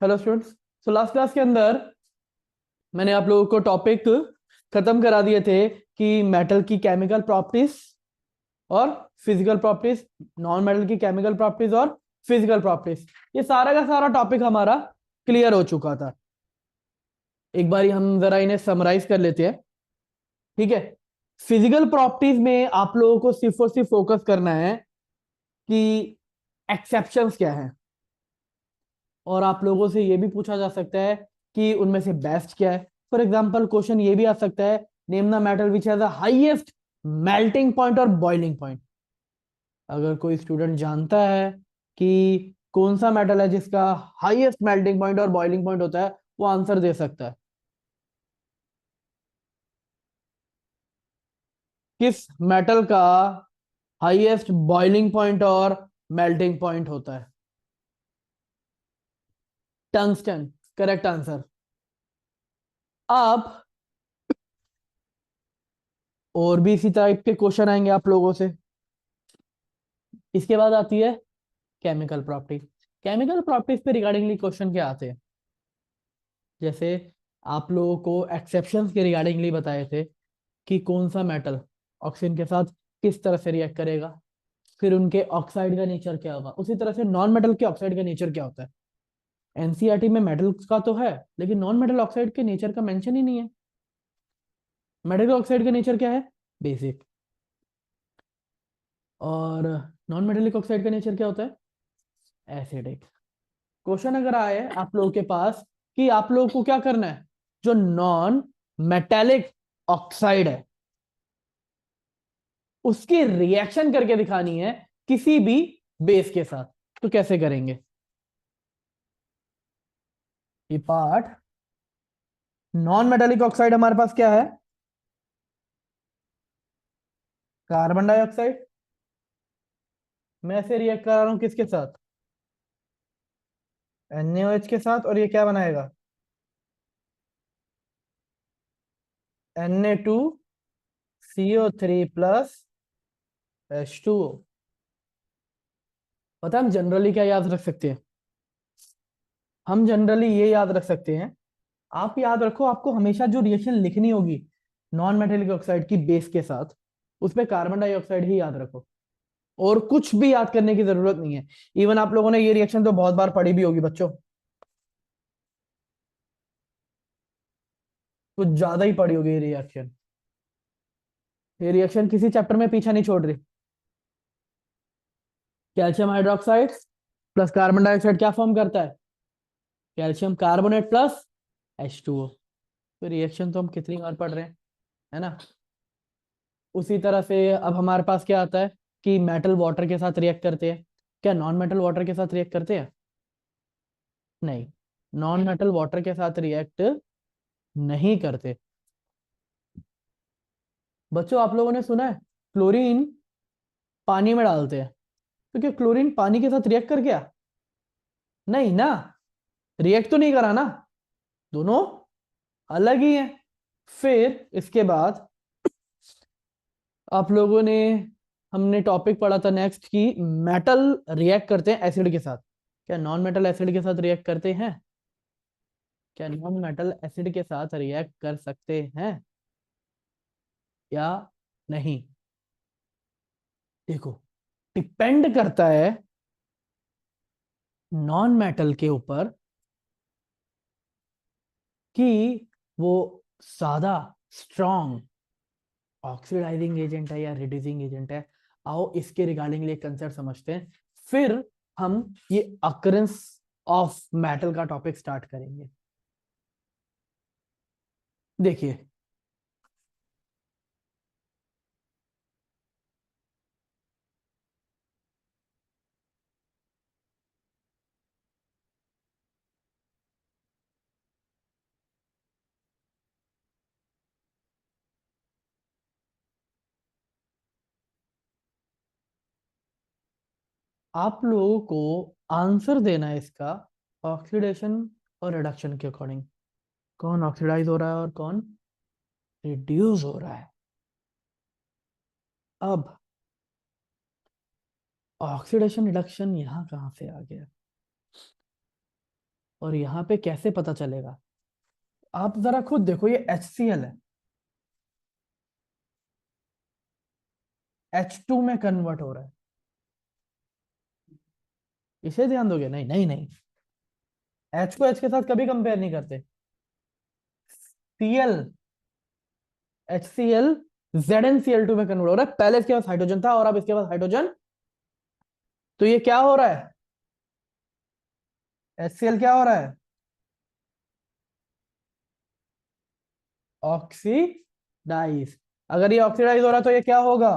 Hello students. So last class के अंदर मैंने आप लोगों को टॉपिक खत्म करा दिए थे कि मेटल की केमिकल प्रॉपर्टीज और फिजिकल प्रॉपर्टीज, नॉन मेटल की केमिकल प्रॉपर्टीज और फिजिकल प्रॉपर्टीज। ये सारा का सारा टॉपिक हमारा क्लियर हो चुका था। एक बार हम जरा इन्हें समराइज कर लेते हैं। ठीक है। फिजिकल प्रॉपर्टीज में आप लोगों को सिर्फ और सिर्फ फोकस करना है कि एक्सेप्शंस क्या है, और आप लोगों से यह भी पूछा जा सकता है कि उनमें से बेस्ट क्या है। फॉर एग्जाम्पल क्वेश्चन ये भी आ सकता है, name the metal which has the highest melting point और बॉइलिंग पॉइंट। अगर कोई स्टूडेंट जानता है कि कौन सा मेटल है जिसका हाईएस्ट मेल्टिंग पॉइंट और बॉइलिंग पॉइंट होता है, वो आंसर दे सकता है। किस मेटल का हाईएस्ट बॉइलिंग पॉइंट और मेल्टिंग पॉइंट होता है? Tungsten, correct answer. अब और भी इसी टाइप के क्वेश्चन आएंगे आप लोगों से। इसके बाद आती है केमिकल प्रॉपर्टी। केमिकल प्रॉपर्टीज पे रिगार्डिंगली क्वेश्चन क्या आते हैं? जैसे आप लोगों को एक्सेप्शंस के रिगार्डिंगली बताए थे कि कौन सा मेटल ऑक्सीजन के साथ किस तरह से रिएक्ट करेगा, फिर उनके ऑक्साइड का नेचर क्या होगा। उसी तरह से नॉन मेटल के ऑक्साइड का नेचर क्या होता है? एनसीईआरटी में मेटल का तो है, लेकिन नॉन मेटल ऑक्साइड के नेचर का मेंशन ही नहीं है। मेटल ऑक्साइड का नेचर क्या है? बेसिक। और नॉन मेटेलिक ऑक्साइड का नेचर क्या होता है? एसिडिक। क्वेश्चन अगर आए आप लोगों के पास कि आप लोगों को क्या करना है, जो नॉन मेटेलिक ऑक्साइड है उसकी रिएक्शन करके दिखानी है किसी भी बेस के साथ, तो कैसे करेंगे? ये पार्ट, नॉन मेटेलिक ऑक्साइड हमारे पास क्या है? Carbon dioxide. मैं ऐसे रिएक्ट कर रहा हूं किसके साथ? NaOH के साथ। और ये क्या बनाएगा? Na2CO3 plus H2O। पता है हम जनरली क्या याद रख सकते हैं? हम जनरली ये याद रख सकते हैं, आप याद रखो, आपको हमेशा जो रिएक्शन लिखनी होगी नॉन मेटेलिक ऑक्साइड की बेस के साथ, उसमें कार्बन डाइऑक्साइड ही याद रखो, और कुछ भी याद करने की जरूरत नहीं है। इवन आप लोगों ने ये रिएक्शन तो बहुत बार पढ़ी भी होगी बच्चों, कुछ ज्यादा ही पढ़ी होगी ये रिएक्शन। ये रिएक्शन किसी चैप्टर में पीछा नहीं छोड़ रही। Calcium hydroxide plus carbon dioxide क्या फॉर्म करता है? Calcium carbonate plus H2O। तो रिएक्शन तो हम कितनी बार पढ़ रहे हैं, है ना। उसी तरह से अब हमारे पास क्या आता है कि मेटल वाटर के साथ रिएक्ट करते हैं। क्या नॉन मेटल वाटर के साथ रिएक्ट करते हैं? नहीं, नॉन मेटल वाटर के साथ रिएक्ट नहीं करते। बच्चों आप लोगों ने सुना है क्लोरीन पानी में डालते हैं, तो क्या क्लोरीन पानी के साथ रिएक्ट कर गया? नहीं ना, रिएक्ट तो नहीं करा ना, दोनों अलग ही हैं। फिर इसके बाद आप लोगों ने, हमने टॉपिक पढ़ा था नेक्स्ट कि मेटल रिएक्ट करते हैं एसिड के साथ। क्या नॉन मेटल एसिड के साथ रिएक्ट करते हैं? क्या नॉन मेटल एसिड के साथ रिएक्ट कर सकते हैं या नहीं? देखो, डिपेंड करता है नॉन मेटल के ऊपर कि वो ज्यादा स्ट्रॉन्ग ऑक्सीडाइजिंग एजेंट है या रिड्यूसिंग एजेंट है। आओ इसके रिगार्डिंग एक कंसेप्ट समझते हैं, फिर हम ये अकरेंस ऑफ मेटल का टॉपिक स्टार्ट करेंगे। देखिए, आप लोगों को आंसर देना है इसका ऑक्सीडेशन और रिडक्शन के अकॉर्डिंग, कौन ऑक्सीडाइज हो रहा है और कौन रिड्यूस हो रहा है। अब ऑक्सीडेशन रिडक्शन यहां कहां से आ गया? और यहाँ पे कैसे पता चलेगा? आप जरा खुद देखो, ये HCl है, H2 में कन्वर्ट हो रहा है, इसे ध्यान दोगे? नहीं नहीं नहीं, H को H के साथ कभी कंपेयर नहीं करते। Cl, HCl ZnCl2 में कन्वर्ट हो रहा है, पहले इसके पास हाइड्रोजन था और अब इसके पास हाइड्रोजन, तो ये क्या हो रहा है? HCl क्या हो रहा है? ऑक्सीडाइज। अगर ये ऑक्सीडाइज हो रहा है तो ये क्या होगा?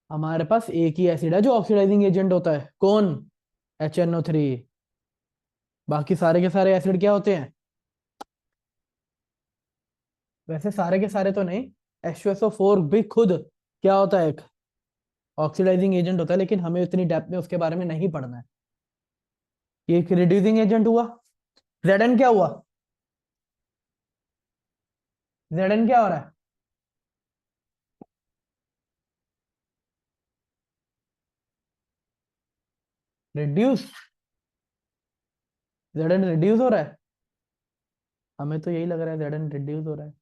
हमारे पास एक ही एसिड है जो ऑक्सीडाइजिंग एजेंट होता है, कौन? HNO3। बाकी सारे के सारे एसिड क्या होते हैं? वैसे सारे के सारे तो नहीं, H2SO4 भी खुद क्या होता है? एक ऑक्सीडाइजिंग एजेंट होता है, लेकिन हमें इतनी डेप्थ में उसके बारे में नहीं पढ़ना है। ये एक रिड्यूसिंग एजेंट हुआ। Zn क्या हुआ? Zn क्या हो रहा है? रिड्यूस। Zn रिड्यूस हो रहा है, हमें तो यही लग रहा है Zn रिड्यूस हो रहा है।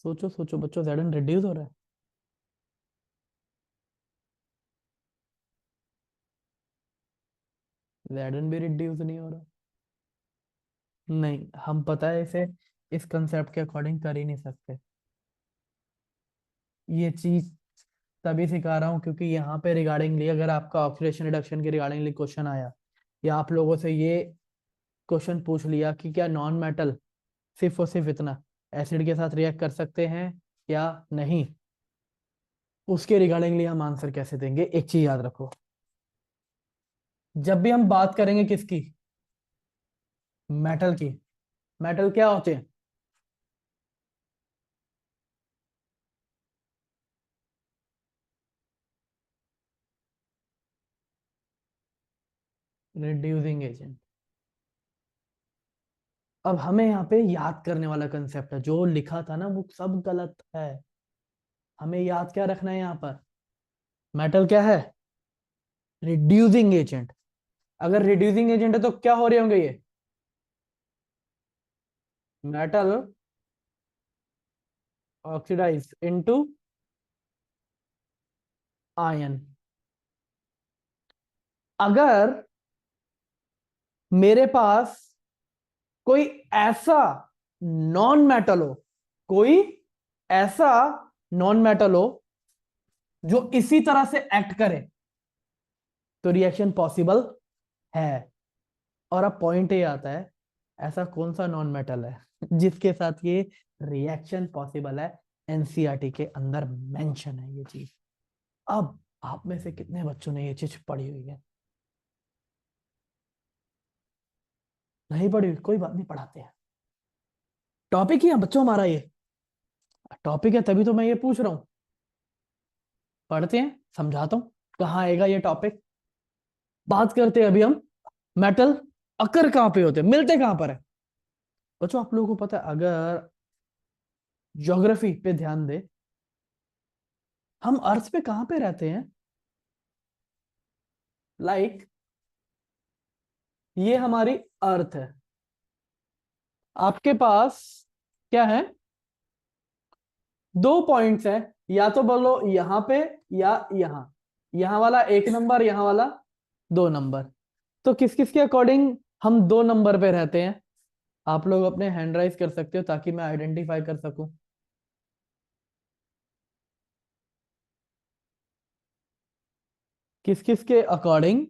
सोचो सोचो बच्चों, Zn रिड्यूस हो रहा है? Zn भी रिड्यूस नहीं हो रहा। नहीं, हम पता है इसे इस कंसेप्ट के अकॉर्डिंग कर ही नहीं सकते। ये चीज तभी सिखा रहा हूँ क्योंकि यहाँ पे रिगार्डिंगली अगर आपका ऑक्सीडेशन रिडक्शन के रिगार्डिंगली क्वेश्चन आया, या आप लोगों से ये क्वेश्चन पूछ लिया कि क्या नॉन मेटल सिर्फ और सिर्फ इतना एसिड के साथ रिएक्ट कर सकते हैं या नहीं, उसके रिगार्डिंगली हम आंसर कैसे देंगे? एक चीज याद रखो, जब भी हम बात करेंगे किसकी? मेटल की। मेटल क्या होते हैं? Reducing agent. अब हमें यहाँ पे याद करने वाला कंसेप्ट है, जो लिखा था ना वो सब गलत है। हमें याद क्या रखना है यहाँ पर? मेटल क्या है? Reducing agent. अगर रिड्यूसिंग एजेंट है तो क्या हो रहे होंगे ये? Metal oxidize into ion. अगर मेरे पास कोई ऐसा नॉन मेटल हो, कोई ऐसा नॉन मेटल हो जो इसी तरह से एक्ट करे, तो रिएक्शन पॉसिबल है। और अब पॉइंट ये आता है, ऐसा कौन सा नॉन मेटल है जिसके साथ ये रिएक्शन पॉसिबल है? एनसीईआरटी के अंदर मेंशन है ये चीज। अब आप में से कितने बच्चों ने ये चीज पढ़ी हुई है? नहीं पढ़ी हुई, कोई बात नहीं, पढ़ाते हैं। टॉपिक ही है बच्चों हमारा, ये टॉपिक है, तभी तो मैं ये पूछ रहा हूं। पढ़ते हैं, समझाता हूं कहाँ आएगा ये टॉपिक। बात करते हैं अभी हम, मेटल अकर कहाँ पे होते हैं, मिलते कहाँ पर है? बच्चों आप लोगों को पता है, अगर ज्योग्राफी पे ध्यान दे, हम अर्थ पे कहाँ पे रहते हैं? लाइक ये हमारी अर्थ है, आपके पास क्या है? दो पॉइंट्स हैं, या तो बोलो यहां पे या यहां, यहां वाला एक नंबर, यहां वाला दो नंबर। तो किस किस के अकॉर्डिंग हम दो नंबर पे रहते हैं? आप लोग अपने हैंड राइज कर सकते हो ताकि मैं आइडेंटिफाई कर सकूं। किस किस के अकॉर्डिंग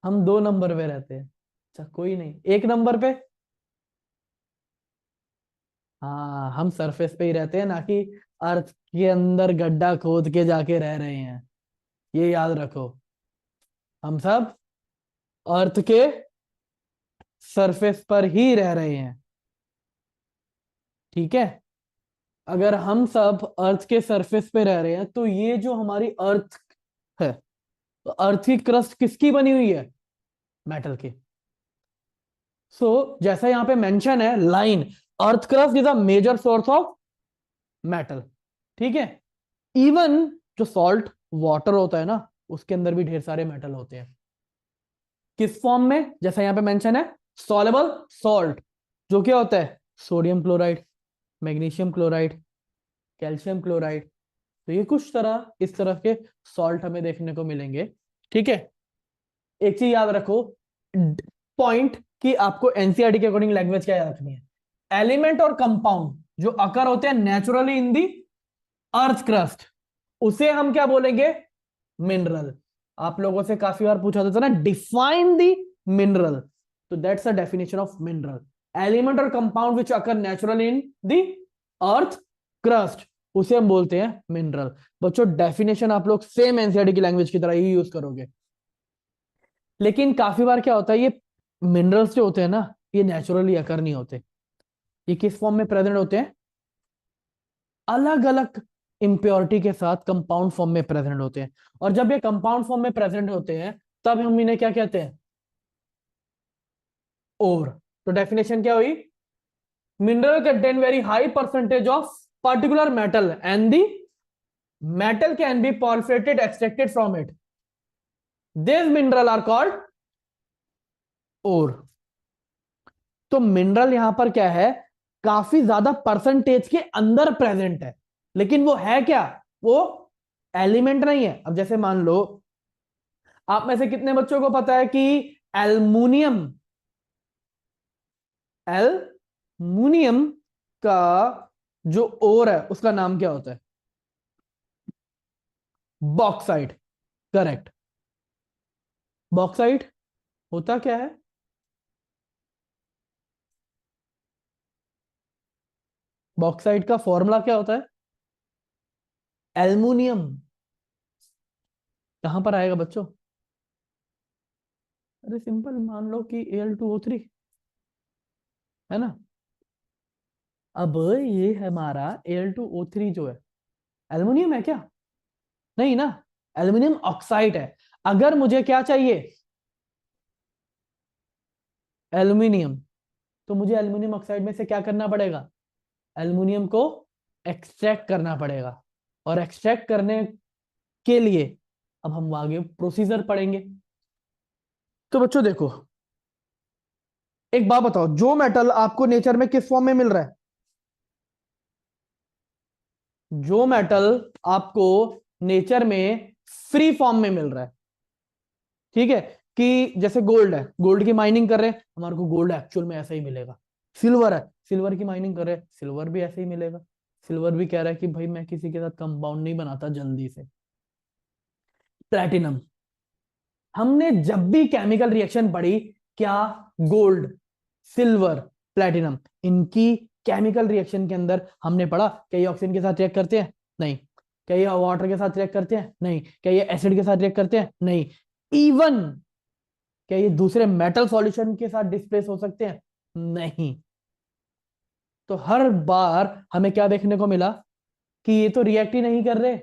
हम दो नंबर पे रहते हैं? अच्छा कोई नहीं, एक नंबर पे। हाँ, हम सरफेस पे ही रहते हैं, ना कि अर्थ के अंदर गड्ढा खोद के जाके रह रहे हैं। ये याद रखो, हम सब अर्थ के सरफेस पर ही रह रहे हैं, ठीक है? अगर हम सब अर्थ के सरफेस पे रह रहे हैं तो ये जो हमारी अर्थ है, तो अर्थ की क्रस्ट किसकी बनी हुई है? मेटल की। सो जैसा यहाँ पे मेंशन है line, earth crust is a major source of metal. ठीक है, इवन जो सॉल्ट वाटर होता है ना, उसके अंदर भी ढेर सारे मेटल होते हैं। किस फॉर्म में? जैसा यहां पे मेंशन है, सॉलेबल सॉल्ट, जो क्या होता है, sodium chloride, magnesium chloride, calcium chloride. तो ये कुछ तरह इस तरह के सॉल्ट हमें देखने को मिलेंगे। ठीक है, एक चीज याद रखो, पॉइंट कि आपको एनसीईआरटी के अकॉर्डिंग लैंग्वेज क्या याद रखनी है। एलिमेंट और कंपाउंड जो अकर होते हैं naturally in the earth crust, उसे हम क्या बोलेंगे, मिनरल। आप लोगों से काफी बार पूछा जाता है ना, डिफाइन दी मिनरल, तो that's a definition of mineral, element और compound which occur naturally in the earth crust, उसे हम बोलते हैं मिनरल। बच्चों डेफिनेशन आप लोग सेम एनसीईआरटी की लैंग्वेज की तरह ही यूज करोगे। लेकिन काफी बार क्या होता है, ये मिनरल्स जो होते हैं ना, ये नेचुरली अकर नहीं होते। ये किस फॉर्म में प्रेजेंट होते हैं, अलग अलग इंप्योरिटी के साथ कंपाउंड फॉर्म में प्रेजेंट होते हैं। और जब ये कंपाउंड फॉर्म में प्रेजेंट होते हैं, तब हम इन्हें क्या कहते हैं, और। तो डेफिनेशन क्या हुई, mineral contain very high percentage of particular metal and the metal can be perfected extracted from it, this mineral are called ore. तो मिनरल यहां पर क्या है, काफी ज्यादा परसेंटेज के अंदर प्रेजेंट है, लेकिन वो है क्या, वो एलिमेंट नहीं है। अब जैसे मान लो, आप में से कितने बच्चों को पता है कि एल्युमिनियम, एल्युमिनियम का जो ओर है उसका नाम क्या होता है, बॉक्साइट। करेक्ट, बॉक्साइट होता क्या है, बॉक्साइट का फॉर्मूला क्या होता है, एल्युमिनियम। कहां पर आएगा बच्चों, अरे सिंपल, मान लो कि Al2O3 है ना। अब ये हमारा Al2O3 जो है, एल्युमिनियम है क्या, नहीं ना, एल्युमिनियम ऑक्साइड है। अगर मुझे क्या चाहिए, एल्युमिनियम, तो मुझे एल्युमिनियम ऑक्साइड में से क्या करना पड़ेगा, एल्युमिनियम को एक्सट्रैक्ट करना पड़ेगा। और एक्सट्रैक्ट करने के लिए अब हम आगे प्रोसीजर पढ़ेंगे। तो बच्चों देखो, एक बात बताओ, जो मेटल आपको नेचर में किस फॉर्म में मिल रहा है, जो मेटल आपको नेचर में फ्री फॉर्म में मिल रहा है, ठीक है, कि जैसे गोल्ड है, गोल्ड की माइनिंग कर रहे हैं, हमारे को गोल्ड एक्चुअल में ऐसा ही मिलेगा। सिल्वर है, सिल्वर की माइनिंग कर रहे हैं, सिल्वर भी ऐसे ही मिलेगा। सिल्वर भी कह रहा है कि भाई मैं किसी के साथ कंपाउंड नहीं बनाता जल्दी से। प्लैटिनम, हमने जब भी केमिकल रिएक्शन पढ़ी, क्या, गोल्ड, सिल्वर, प्लैटिनम, इनकी केमिकल रिएक्शन के अंदर हमने पढ़ा क्या ये ऑक्सीजन के साथ रिएक्ट करते हैं, नहीं। क्या ये वाटर के साथ रिएक्ट करते हैं, नहीं। क्या ये एसिड के साथ रिएक्ट करते हैं, नहीं। इवन क्या ये दूसरे मेटल सॉल्यूशन के साथ डिस्प्लेस हो सकते हैं, नहीं। तो हर बार हमें क्या देखने को मिला, कि ये तो रिएक्ट ही नहीं कर रहे।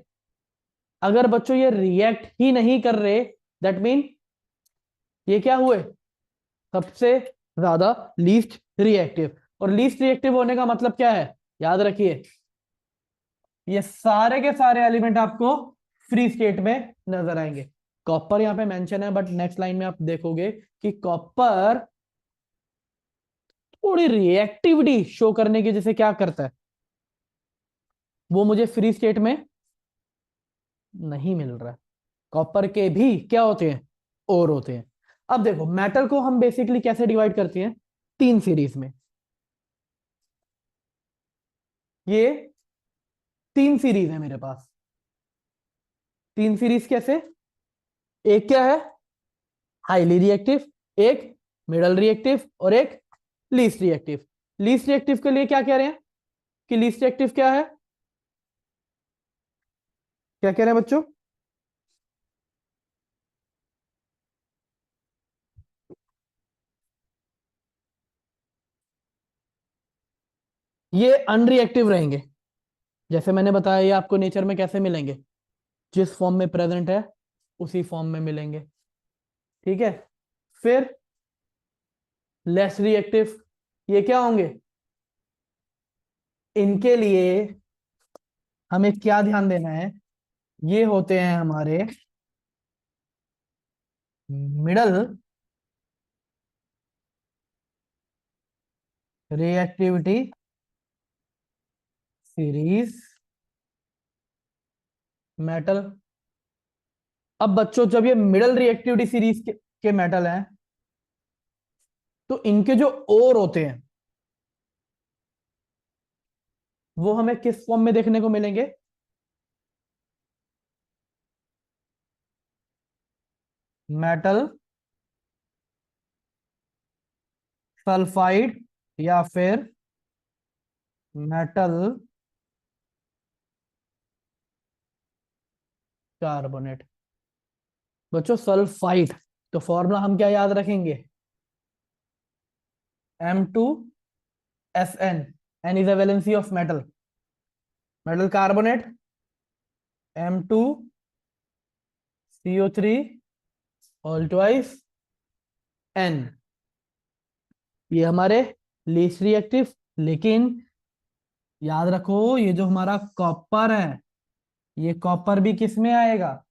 अगर बच्चों ये रिएक्ट ही नहीं कर रहे, दैट मीन ये क्या हुए, सबसे ज्यादा लीस्ट रिएक्टिव। और लीस्ट रिएक्टिव होने का मतलब क्या है, याद रखिए, ये सारे के सारे एलिमेंट आपको फ्री स्टेट में नजर आएंगे। कॉपर यहां पे मेंशन है, बट नेक्स्ट लाइन में आप देखोगे कि कॉपर थोड़ी रिएक्टिविटी शो करने की, जैसे क्या करता है, वो मुझे फ्री स्टेट में नहीं मिल रहा है। कॉपर के भी क्या होते हैं, और होते हैं। अब देखो, मेटल को हम बेसिकली कैसे डिवाइड करते हैं, तीन सीरीज में। ये तीन सीरीज है मेरे पास। तीन सीरीज कैसे, एक क्या है, हाईली रिएक्टिव, एक मिडल रिएक्टिव, और एक लीस्ट रिएक्टिव। लीस्ट रिएक्टिव के लिए क्या कह रहे हैं, कि लीस्ट रिएक्टिव क्या है, क्या कह रहे हैं बच्चों, ये अनरिएक्टिव रहेंगे। जैसे मैंने बताया, ये आपको नेचर में कैसे मिलेंगे, जिस फॉर्म में प्रेजेंट है उसी फॉर्म में मिलेंगे। ठीक है, फिर लेस रिएक्टिव, ये क्या होंगे, इनके लिए हमें क्या ध्यान देना है, ये होते हैं हमारे मिडल रिएक्टिविटी सीरीज मेटल। अब बच्चों जब ये मिडल रिएक्टिविटी सीरीज के मेटल हैं, तो इनके जो ओर होते हैं वो हमें किस फॉर्म में देखने को मिलेंगे? मेटल सल्फाइड या फिर मेटल कार्बोनेट। बच्चों सल्फाइड, तो फॉर्मूला हम क्या याद रखेंगे? M2SN, N is a valency of metal, metal carbonate, M2CO3 all twice N। ये हमारे लीस्ट रिएक्टिव, लेकिन याद रखो ये जो हमारा कॉपर है, ये कॉपर भी किस में आएगा?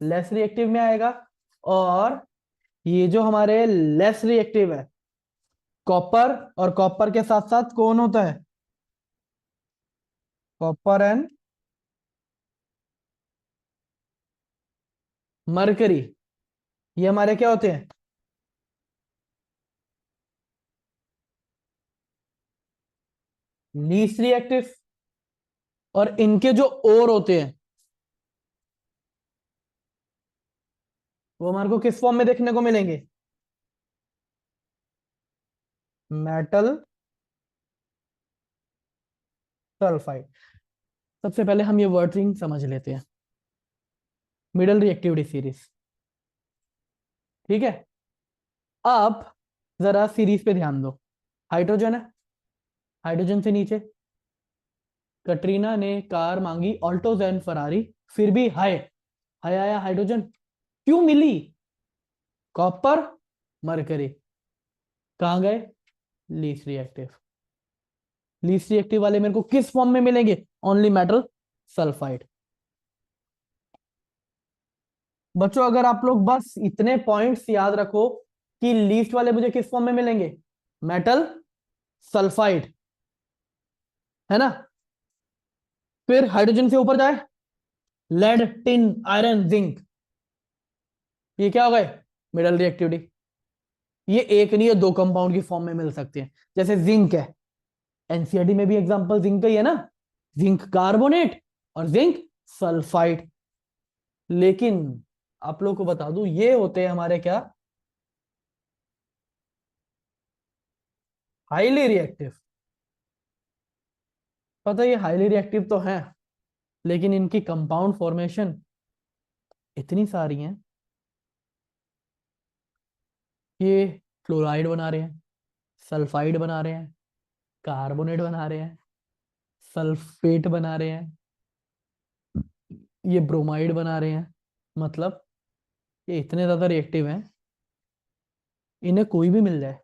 लेस रिएक्टिव में आएगा। और ये जो हमारे लेस रिएक्टिव है कॉपर, और कॉपर के साथ साथ कौन होता है? कॉपर एंड मरकरी, ये हमारे क्या होते हैं? Least reactive. और इनके जो ओर होते हैं वो हमारे को किस फॉर्म में देखने को मिलेंगे? Metal sulphide. सबसे पहले हम ये वर्डिंग समझ लेते हैं, मिडल रिएक्टिविटी सीरीज। ठीक है, अब जरा सीरीज पे ध्यान दो। हाइड्रोजन है, हाइड्रोजन से नीचे कटरीना ने कार मांगी ऑल्टोजैन फरारी, फिर भी हाय हाय आया हाइड्रोजन, क्यों मिली? कॉपर मरकरी, कहां गए? Least reactive. लीस्ट रिएक्टिव वाले मेरे को किस फॉर्म में मिलेंगे? Only metal sulphide. बच्चों अगर आप लोग बस इतने पॉइंट्स याद रखो कि लीस्ट वाले मुझे किस फॉर्म में मिलेंगे, मेटल सल्फाइड, है ना? फिर हाइड्रोजन से ऊपर जाए, लेड टिन आयरन जिंक, ये क्या हो गए? Middle reactivity. ये एक नहीं है, दो कंपाउंड की फॉर्म में मिल सकते हैं। जैसे जिंक है, एनसीईआरटी में भी एग्जांपल जिंक का ही है ना, जिंक कार्बोनेट और जिंक सल्फाइड। लेकिन आप लोग को बता दूं ये होते हैं हमारे क्या? Highly reactive. पता है ये हाईली रिएक्टिव तो है, लेकिन इनकी कंपाउंड फॉर्मेशन इतनी सारी हैं। ये क्लोराइड बना रहे हैं, सल्फाइड बना रहे हैं, कार्बोनेट बना रहे हैं, सल्फेट बना रहे हैं, ये ब्रोमाइड बना रहे हैं। मतलब ये इतने ज्यादा रिएक्टिव हैं, इन्हें कोई भी मिल जाए,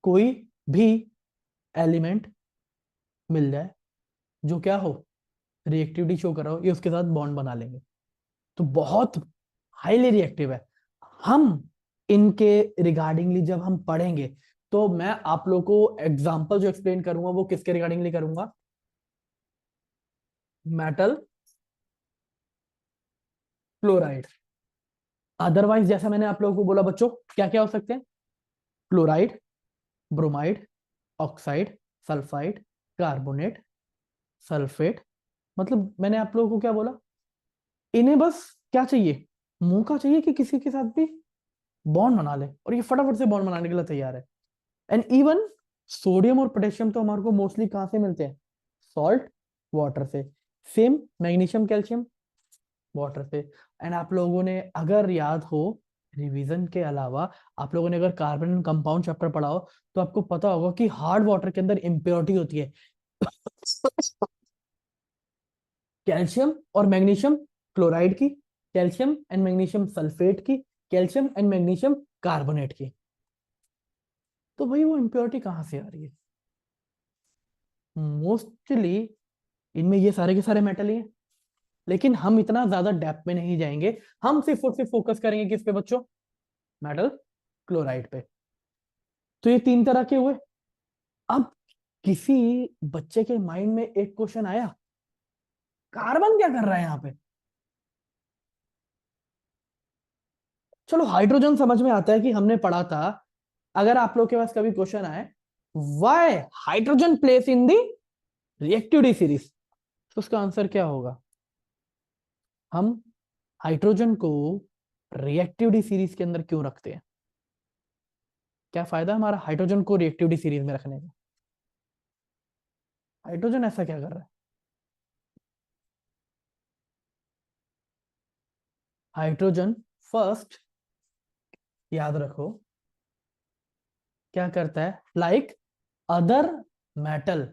कोई भी एलिमेंट मिल जाए जो क्या हो, रिएक्टिविटी शो कर रहा हो, ये उसके साथ बॉन्ड बना लेंगे। तो बहुत हाईली रिएक्टिव है। हम इनके रिगार्डिंगली जब हम पढ़ेंगे तो मैं आप लोग को एग्जांपल जो एक्सप्लेन करूंगा वो किसके रिगार्डिंगली करूंगा? Metal chloride. अदरवाइज जैसा मैंने आप लोगों को बोला बच्चों, क्या क्या हो सकते हैं? Chloride, bromide, oxide, sulphide, carbonate, sulphate. मतलब मैंने आप लोगों को क्या बोला, इन्हें बस क्या चाहिए? मौका चाहिए कि किसी के साथ भी बॉन्ड बना ले, और ये फटाफट से बॉन्ड बनाने के लिए तैयार है। एंड इवन सोडियम और पोटेशियम तो हमारे को मोस्टली कहां से मिलते हैं? सॉल्ट वाटर से। सेम मैग्नीशियम कैल्शियम वाटर से। एंड आप लोगों ने अगर याद हो, रिवीजन के अलावा आप लोगों ने अगर कार्बन कंपाउंड चैप्टर पढ़ा हो तो आपको पता होगा कि हार्ड वाटर के अंदर इम्प्योरिटी होती है, कैल्शियम और मैग्नीशियम क्लोराइड की, कैल्शियम एंड मैग्नीशियम सल्फेट की, कैल्शियम एंड मैग्नीशियम कार्बोनेट की। तो भाई वो इम्प्योरिटी कहां से आ रही है? मोस्टली इनमें ये सारे के सारे मेटल ही हैं, लेकिन हम इतना ज्यादा डेप्थ में नहीं जाएंगे, हम सिर्फ और सिर्फ फोकस करेंगे किस पे बच्चों, मेटल क्लोराइड पे। तो ये तीन तरह के हुए। अब किसी बच्चे के माइंड में एक क्वेश्चन आया, कार्बन क्या कर रहा है यहां पे? चलो हाइड्रोजन समझ में आता है कि हमने पढ़ा था। अगर आप लोग के पास कभी क्वेश्चन आए, why hydrogen place in the reactivity series, तो उसका आंसर क्या होगा? हम हाइड्रोजन को रिएक्टिविटी सीरीज के अंदर क्यों रखते हैं? क्या फायदा हमारा हाइड्रोजन को रिएक्टिविटी सीरीज में रखने का? हाइड्रोजन ऐसा क्या कर रहा है? हाइड्रोजन फर्स्ट, याद रखो, क्या करता है, like other metal,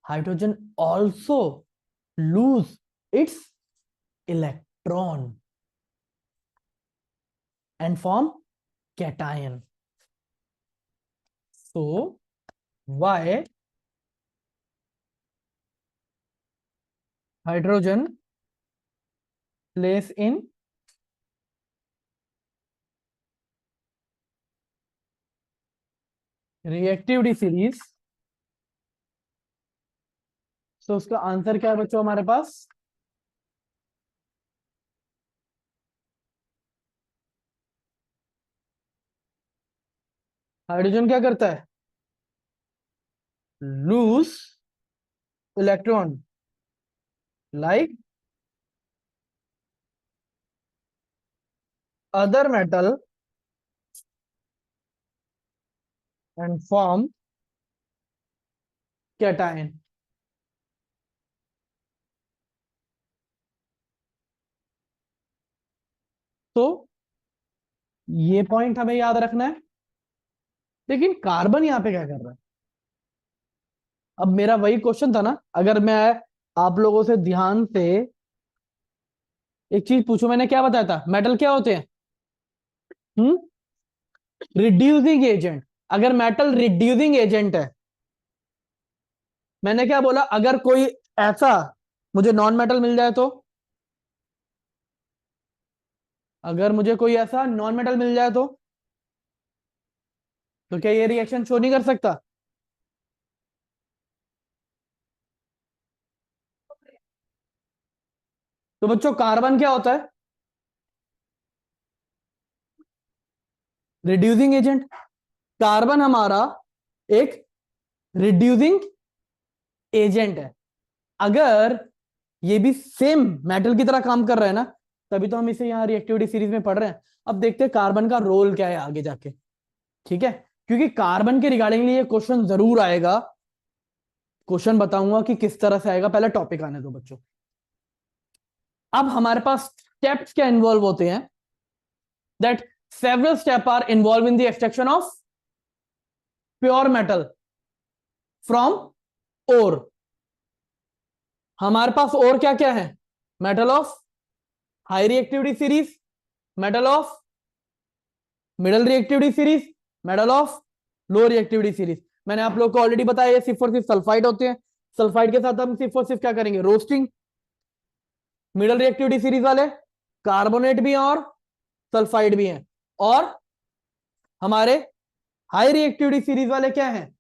hydrogen also lose its electron and form cation. So why hydrogen plays in reactivity series? So उसका आंसर क्या है बच्चों हमारे पास? हाइड्रोजन क्या करता है? Loose electron like other metal and form cation. तो ये पॉइंट हमें याद रखना है। लेकिन कार्बन यहां पे क्या कर रहा है? अब मेरा वही क्वेश्चन था ना, अगर मैं आप लोगों से ध्यान से एक चीज पूछूं, मैंने क्या बताया था, मेटल क्या होते हैं? हम्म, रिड्यूसिंग एजेंट। अगर मेटल रिड्यूसिंग एजेंट है, मैंने क्या बोला, अगर कोई ऐसा मुझे नॉन मेटल मिल जाए तो, अगर मुझे कोई ऐसा नॉन मेटल मिल जाए तो क्या ये रिएक्शन शो नहीं कर सकता? तो बच्चों कार्बन क्या होता है? Reducing agent. कार्बन हमारा एक रिड्यूसिंग एजेंट है। अगर ये भी सेम मेटल की तरह काम कर रहा है ना, तभी तो हम इसे यहां रिएक्टिविटी सीरीज में पढ़ रहे हैं। अब देखते हैं कार्बन का रोल क्या है आगे जाके, ठीक है? क्योंकि कार्बन के रिगार्डिंग ये क्वेश्चन जरूर आएगा। क्वेश्चन बताऊंगा कि किस तरह से आएगा, पहले टॉपिक आने दो बच्चों। अब हमारे पास स्टेप्स क्या इन्वॉल्व होते हैं, that several step are involve in the extraction of pure metal from ore. हमारे पास और क्या क्या है? Metal of high reactivity series, metal of middle reactivity series, metal of low reactivity series. मैंने आप लोग को ऑलरेडी बताया ये सिर्फ और सिर्फ सल्फाइड होते हैं। सल्फाइड के साथ हम सिर्फ और सिर्फ क्या करेंगे, रोस्टिंग। मिडल रिएक्टिविटी सीरीज वाले कार्बोनेट भी हैं और सल्फाइड भी हैं। और हमारे हाई रिएक्टिविटी सीरीज वाले क्या हैं,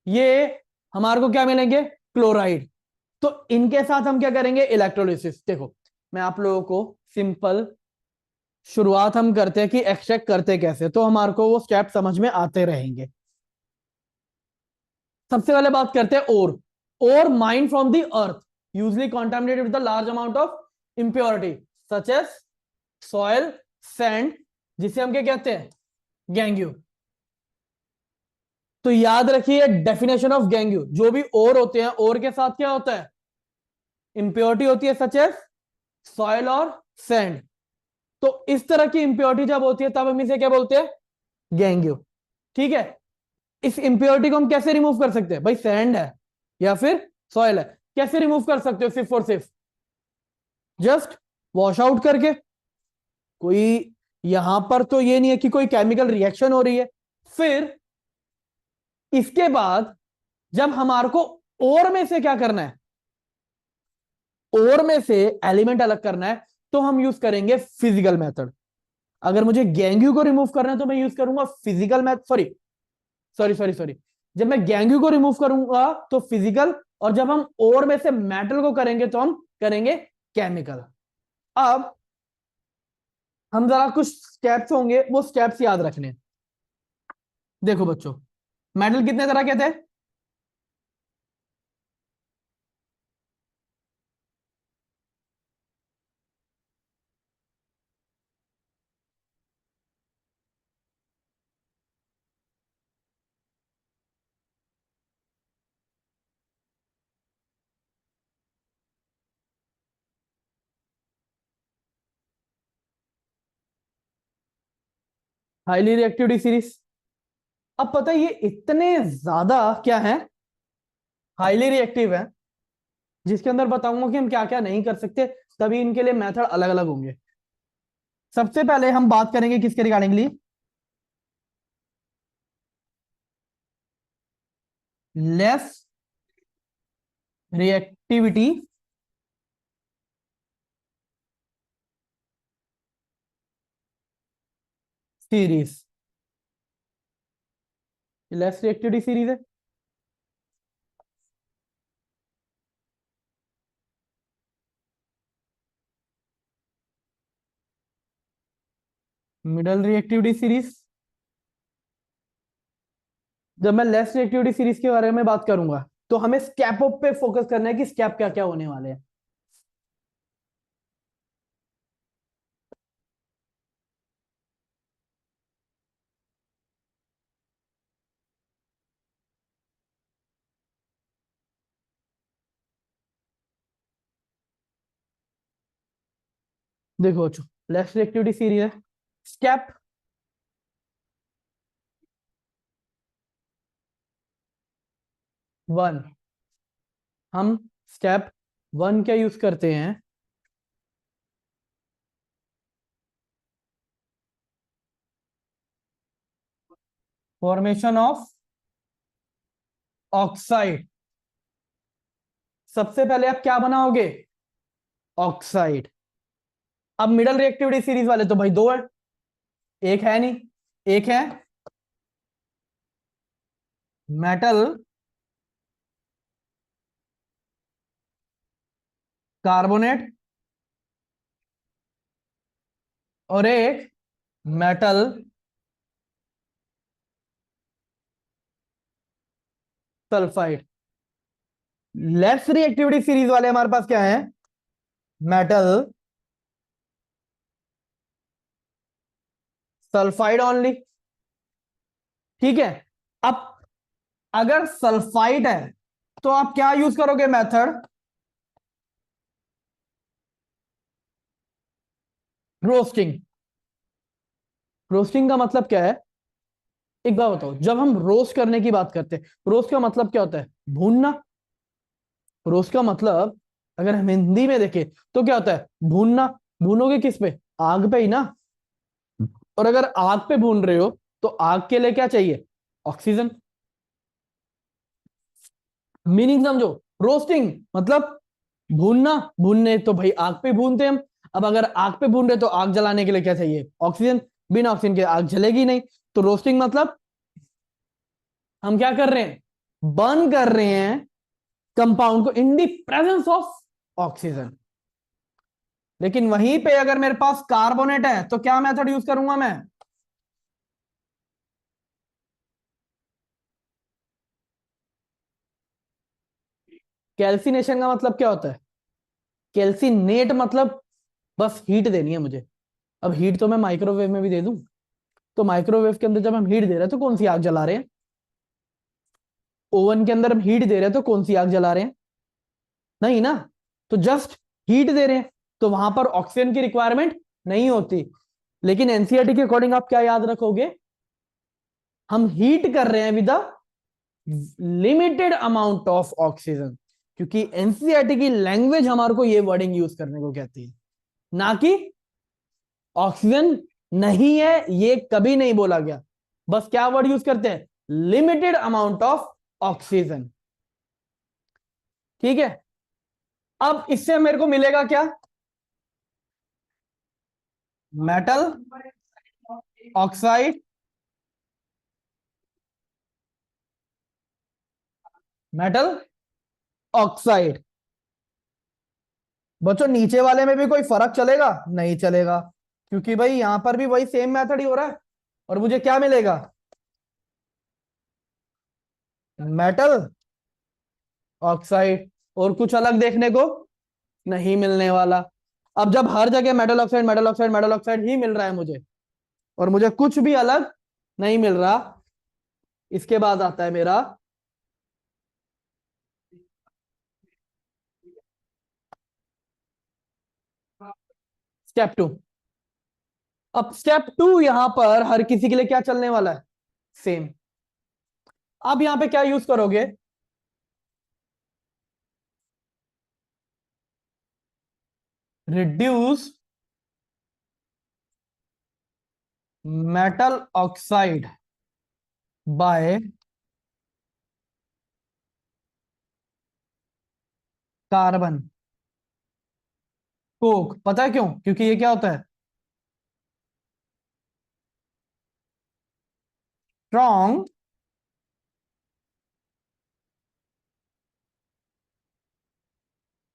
ये हमारे को क्या मिलेंगे, क्लोराइड। तो इनके साथ हम क्या करेंगे, इलेक्ट्रोलिसिस। देखो मैं आप लोगों को सिंपल शुरुआत हम करते हैं कि एक्सट्रैक्ट करते कैसे, तो हमारे को वो स्टेप समझ में आते रहेंगे। सबसे पहले बात करते हैं ore mine from the earth, usually contaminated with the large amount of impurity such as soil, sand, जिसे हम क्या कहते हैं, गैंग्यू। तो याद रखिए डेफिनेशन ऑफ गैंग्यू, जो भी ओर होते हैं, ओर के साथ क्या होता है, इंप्योरिटी होती है सच एज सॉइल और सैंड। तो इस तरह की इंप्योरिटी जब होती है तब हम इसे क्या बोलते हैं, गैंग्यू। ठीक है? इस इंप्योरिटी को हम कैसे रिमूव कर सकते हैं, भाई सैंड है या फिर सॉइल है, कैसे रिमूव कर सकते हो, सिर्फ और सिर्फ जस्ट वॉश आउट करके। कोई यहां पर तो ये नहीं है कि कोई केमिकल रिएक्शन हो रही है। फिर इसके बाद जब हमारे को और में से क्या करना है, और में से एलिमेंट अलग करना है, तो हम यूज करेंगे फिजिकल मेथड। अगर मुझे गैंग्यू को रिमूव करना है तो मैं यूज करूंगा physical method, sorry sorry sorry sorry, जब मैं गैंग्यू को रिमूव करूंगा तो फिजिकल, और जब हम और में से मेटल को करेंगे तो हम करेंगे केमिकल। अब हम जरा कुछ स्टेप्स होंगे, वो स्टेप्स याद रखने हैं। देखो बच्चों, मेटल कितने तरह के थे? Highly reactivity series. अब पता है ये इतने ज्यादा क्या है, हाईली रिएक्टिव है, जिसके अंदर बताऊंगा कि हम क्या क्या नहीं कर सकते, तभी इनके लिए मेथड अलग अलग होंगे। सबसे पहले हम बात करेंगे किसके regardingly, less reactivity series. Less reactivity series है। Middle reactivity series. जब मैं लेस रिएक्टिविटी सीरीज के बारे में बात करूंगा तो हमें स्टेप पे फोकस करना है कि स्टेप क्या क्या होने वाले हैं। देखो बच्चों, लेस रिएक्टिविटी सीरीज है। स्टेप वन, हम स्टेप वन क्या यूज करते हैं, फॉर्मेशन ऑफ ऑक्साइड। सबसे पहले आप क्या बनाओगे, ऑक्साइड। अब मिडल रिएक्टिविटी सीरीज वाले तो भाई दो है, एक है नहीं, एक है मेटल कार्बोनेट और एक metal sulphide. Less reactivity series वाले हमारे पास क्या है, मेटल सल्फाइड ओनली। ठीक है। अब अगर सल्फाइड है तो आप क्या यूज करोगे मेथड, रोस्टिंग। रोस्टिंग का मतलब क्या है, एक बात बताओ, जब हम रोस्ट करने की बात करते हैं, रोस्ट का मतलब क्या होता है, भूनना। रोस्ट का मतलब अगर हम हिंदी में देखें तो क्या होता है, भूनना। भूनोगे किस पे, आग पे ही ना। और अगर आग पे भून रहे हो तो आग के लिए क्या चाहिए, ऑक्सीजन। मीनिंग समझो, रोस्टिंग मतलब भूनना, भूनने तो भाई आग पे भूनते हैं हम। अब अगर आग पे भून रहे तो आग जलाने के लिए क्या चाहिए, ऑक्सीजन। बिना ऑक्सीजन के आग जलेगी नहीं। तो रोस्टिंग मतलब हम क्या कर रहे हैं, बर्न कर रहे हैं कंपाउंड को इन दी प्रेजेंस ऑफ ऑक्सीजन। लेकिन वहीं पे अगर मेरे पास कार्बोनेट है तो क्या मेथड यूज करूंगा मैं, कैल्सिनेशन का मतलब क्या होता है, कैल्सिनेट मतलब बस हीट देनी है मुझे। अब हीट तो मैं माइक्रोवेव में भी दे दूं, तो माइक्रोवेव के अंदर जब हम हीट दे रहे हैं तो कौन सी आग जला रहे हैं, ओवन के अंदर हम हीट दे रहे हैं तो कौन सी आग जला रहे हैं, नहीं ना। तो जस्ट हीट दे रहे हैं, तो वहां पर ऑक्सीजन की रिक्वायरमेंट नहीं होती। लेकिन एनसीईआरटी के अकॉर्डिंग आप क्या याद रखोगे, हम हीट कर रहे हैं with limited amount of oxygen. क्योंकि एनसीईआरटी की लैंग्वेज हमारे को ये वर्डिंग यूज करने को कहती है, ना कि ऑक्सीजन नहीं है ये कभी नहीं बोला गया। बस क्या वर्ड यूज करते हैं, लिमिटेड अमाउंट ऑफ ऑक्सीजन। ठीक है, अब इससे मेरे को मिलेगा क्या? Metal oxide, metal oxide. बच्चों नीचे वाले में भी कोई फर्क चलेगा? नहीं चलेगा, क्योंकि भाई यहां पर भी वही सेम मेथड ही हो रहा है। और मुझे क्या मिलेगा? Metal oxide. और कुछ अलग देखने को नहीं मिलने वाला। अब जब हर जगह metal oxide metal oxide metal oxide ही मिल रहा है मुझे, और मुझे कुछ भी अलग नहीं मिल रहा, इसके बाद आता है मेरा स्टेप 2। अब स्टेप 2 यहां पर हर किसी के लिए क्या चलने वाला है? सेम। अब यहां पे क्या यूज करोगे? Reduce metal oxide by carbon Coke. पता है क्यों? क्योंकि ये क्या होता है? स्ट्रॉन्ग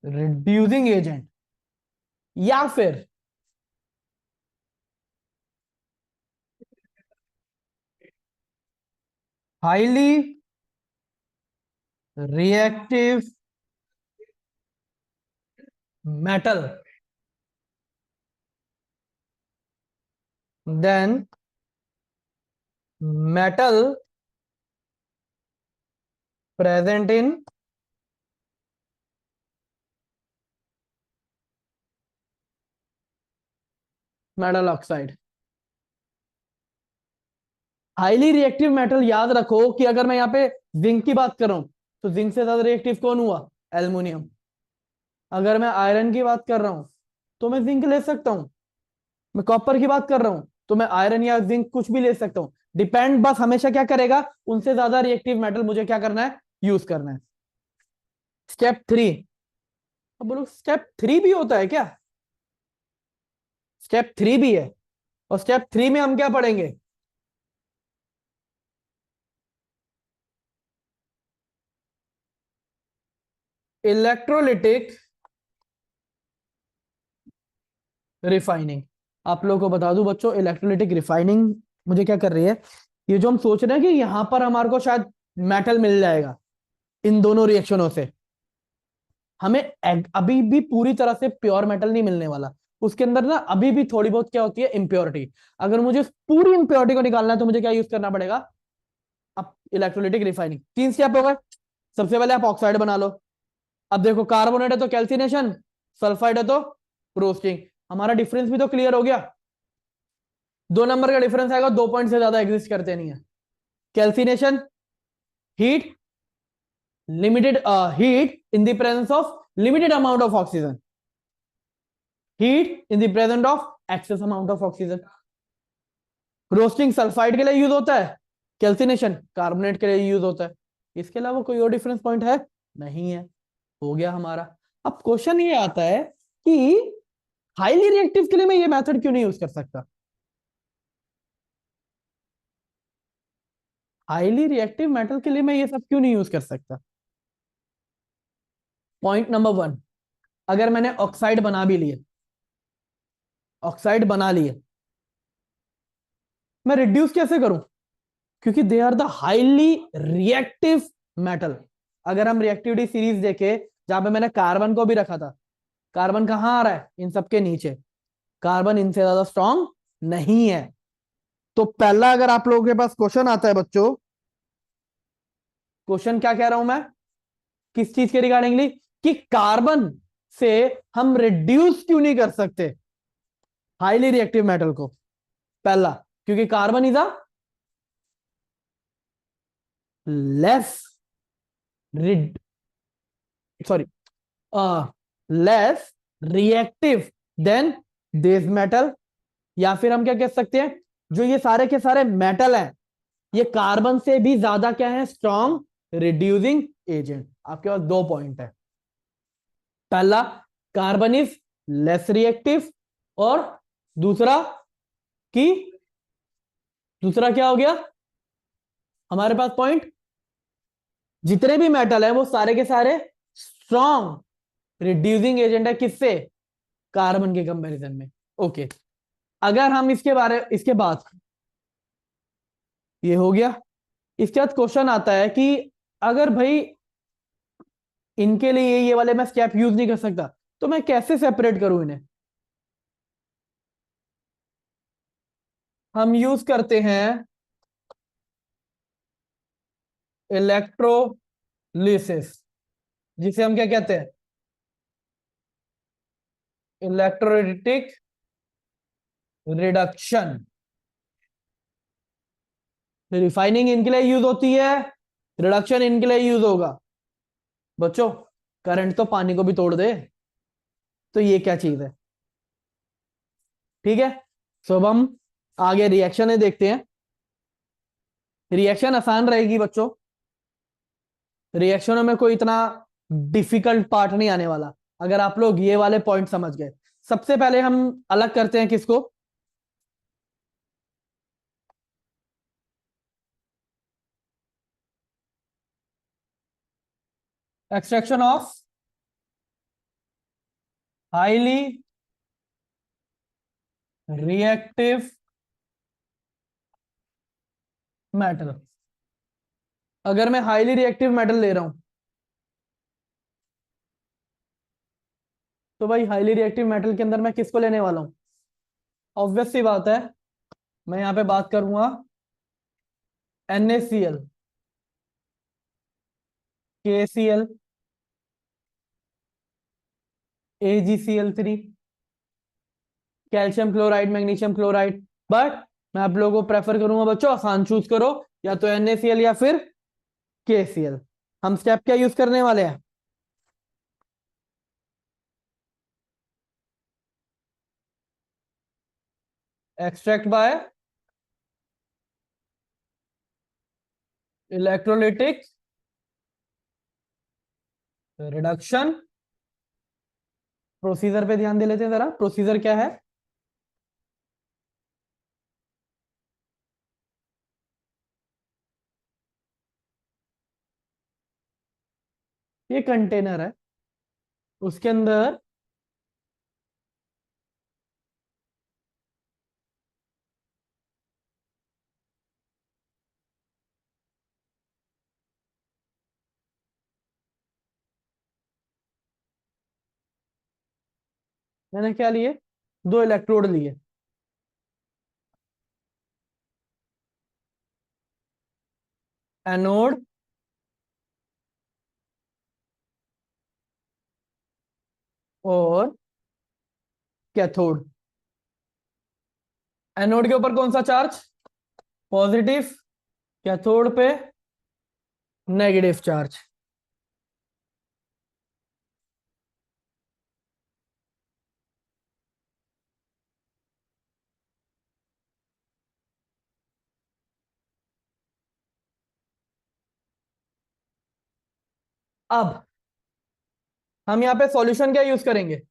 रिड्यूसिंग एजेंट, या फिर highly reactive metal than metal present in metal oxide. Highly reactive metal याद रखो कि अगर मैं यहां पे जिंक की बात कर रहा हूं, तो जिंक से ज्यादा रिएक्टिव कौन हुआ? एल्युमिनियम। अगर मैं आयरन की बात कर रहा हूं, तो मैं जिंक ले सकता हूं। मैं कॉपर की बात कर रहा हूं, तो मैं आयरन या जिंक कुछ भी ले सकता हूं। डिपेंड बस हमेशा क्या करेगा? उनसे ज्यादा रिएक्टिव मेटल मुझे क्या करना है? यूज करना है। स्टेप 3। अब बोलो स्टेप 3 भी होता है क्या? स्टेप 3 भी है। और स्टेप 3 में हम क्या पढ़ेंगे? Electrolytic refining. आप लोगों को बता दूं बच्चों, इलेक्ट्रोलिटिक रिफाइनिंग मुझे क्या कर रही है? ये जो हम सोच रहे हैं कि यहां पर हमारे को शायद मेटल मिल जाएगा इन दोनों रिएक्शनों से, हमें अभी भी पूरी तरह से प्योर मेटल नहीं मिलने वाला। उसके अंदर ना अभी भी थोड़ी बहुत क्या होती है? इम्प्योरिटी। अगर मुझे उस पूरी इम्प्योरिटी को निकालना है, तो मुझे क्या यूज करना पड़ेगा? अब इलेक्ट्रोलिटिक रिफाइनिंग 3 स्टेप हो गए। सबसे पहले आप ऑक्साइड बना लो। अब देखो, कार्बोनेट है तो कैल्सिनेशन, सल्फाइड है तो रोस्टिंग। हमारा डिफरेंस भी तो क्लियर हो गया। 2 नंबर का डिफरेंस आएगा, 2 पॉइंट से ज्यादा एग्जिस्ट करते नहीं है। Calcination, heat, limited heat in the presence of limited amount of oxygen, heat in the presence of excess amount of oxygen. Roasting sulphide के लिए यूज होता है, कैल्सिनेशन कार्बोनेट के लिए यूज होता है। इसके अलावा कोई और डिफरेंस पॉइंट है? नहीं है। हो गया हमारा। अब क्वेश्चन ये आता है कि हाईली रिएक्टिव के लिए मैं ये मेथड क्यों नहीं यूज कर सकता? हाईली रिएक्टिव मेटल के लिए मैं ये सब क्यों नहीं यूज कर सकता? पॉइंट नंबर 1, अगर मैंने ऑक्साइड बना भी लिए, ऑक्साइड बना लिए, मैं रिड्यूस कैसे करूं? क्योंकि they are the highly reactive metal. अगर हम रिएक्टिविटी सीरीज देखें, जहां पे मैंने कार्बन को भी रखा था, कार्बन कहां आ रहा है? इन सबके नीचे। कार्बन इनसे ज्यादा स्ट्रांग नहीं है। तो पहला अगर आप लोगों के पास क्वेश्चन आता है बच्चों, क्वेश्चन क्या कह रहा हूं मैं? किस चीज के रिगार्डिंगली? कि कार्बन से हम रिड्यूस क्यों नहीं कर सकते हाईली रिएक्टिव मेटल को? पहला, क्योंकि carbon is a less red sorry less reactive than this metal. या फिर हम क्या कह सकते हैं, जो ये सारे के सारे मेटल हैं, ये कार्बन से भी ज्यादा क्या है? Strong reducing agent. आपके पास 2 पॉइंट है। पहला कार्बन इज लेस रिएक्टिव, और दूसरा की दूसरा क्या हो गया हमारे पास पॉइंट, जितने भी मेटल है वो सारे के सारे स्ट्रॉन्ग रिड्यूसिंग एजेंट है, किससे, कार्बन के कंपैरिजन में। ओके, अगर हम इसके बाद ये हो गया, इसके बाद क्वेश्चन आता है कि अगर भाई इनके लिए ये वाले मैं स्टेप यूज नहीं कर सकता, तो मैं कैसे सेपरेट करूं इन्हें। हम यूज करते हैं इलेक्ट्रोलिसिस, जिसे हम क्या कहते हैं, इलेक्ट्रोलिटिक रिडक्शन। रिफाइनिंग इनके लिए यूज होती है, रिडक्शन इनके लिए यूज होगा। बच्चों, करंट तो पानी को भी तोड़ दे, तो ये क्या चीज है। ठीक है, सो अब हम आगे रिएक्शन है देखते हैं। रिएक्शन आसान रहेगी बच्चों, रिएक्शनों में कोई इतना डिफिकल्ट पार्ट नहीं आने वाला, अगर आप लोग ये वाले पॉइंट समझ गए। सबसे पहले हम अलग करते हैं किसको, extraction of highly reactive metal. अगर मैं हाईली रिएक्टिव मेटल ले रहा हूं, तो भाई हाईली रिएक्टिव मेटल के अंदर मैं किसको लेने वाला हूं, ऑब्वियस सी बात है, मैं यहां पे बात करूंगा NaCl, KCl, AgCl3, calcium chloride, magnesium chloride. But मैं आप लोगों को प्रेफर करूंगा बच्चों, आसान चूज करो, या तो NaCl या फिर KCl। हम स्टेप क्या यूज करने वाले हैं, extract by electrolytic reduction. Procedure पे ध्यान दे लेते हैं जरा, प्रोसीजर क्या है। ये कंटेनर है, उसके अंदर मैंने क्या लिए, दो इलेक्ट्रोड लिए, एनोड और कैथोड। एनोड के ऊपर कौन सा चार्ज, पॉजिटिव, कैथोड पे नेगेटिव चार्ज। अब हम यहाँ पे सॉल्यूशन क्या यूज करेंगे,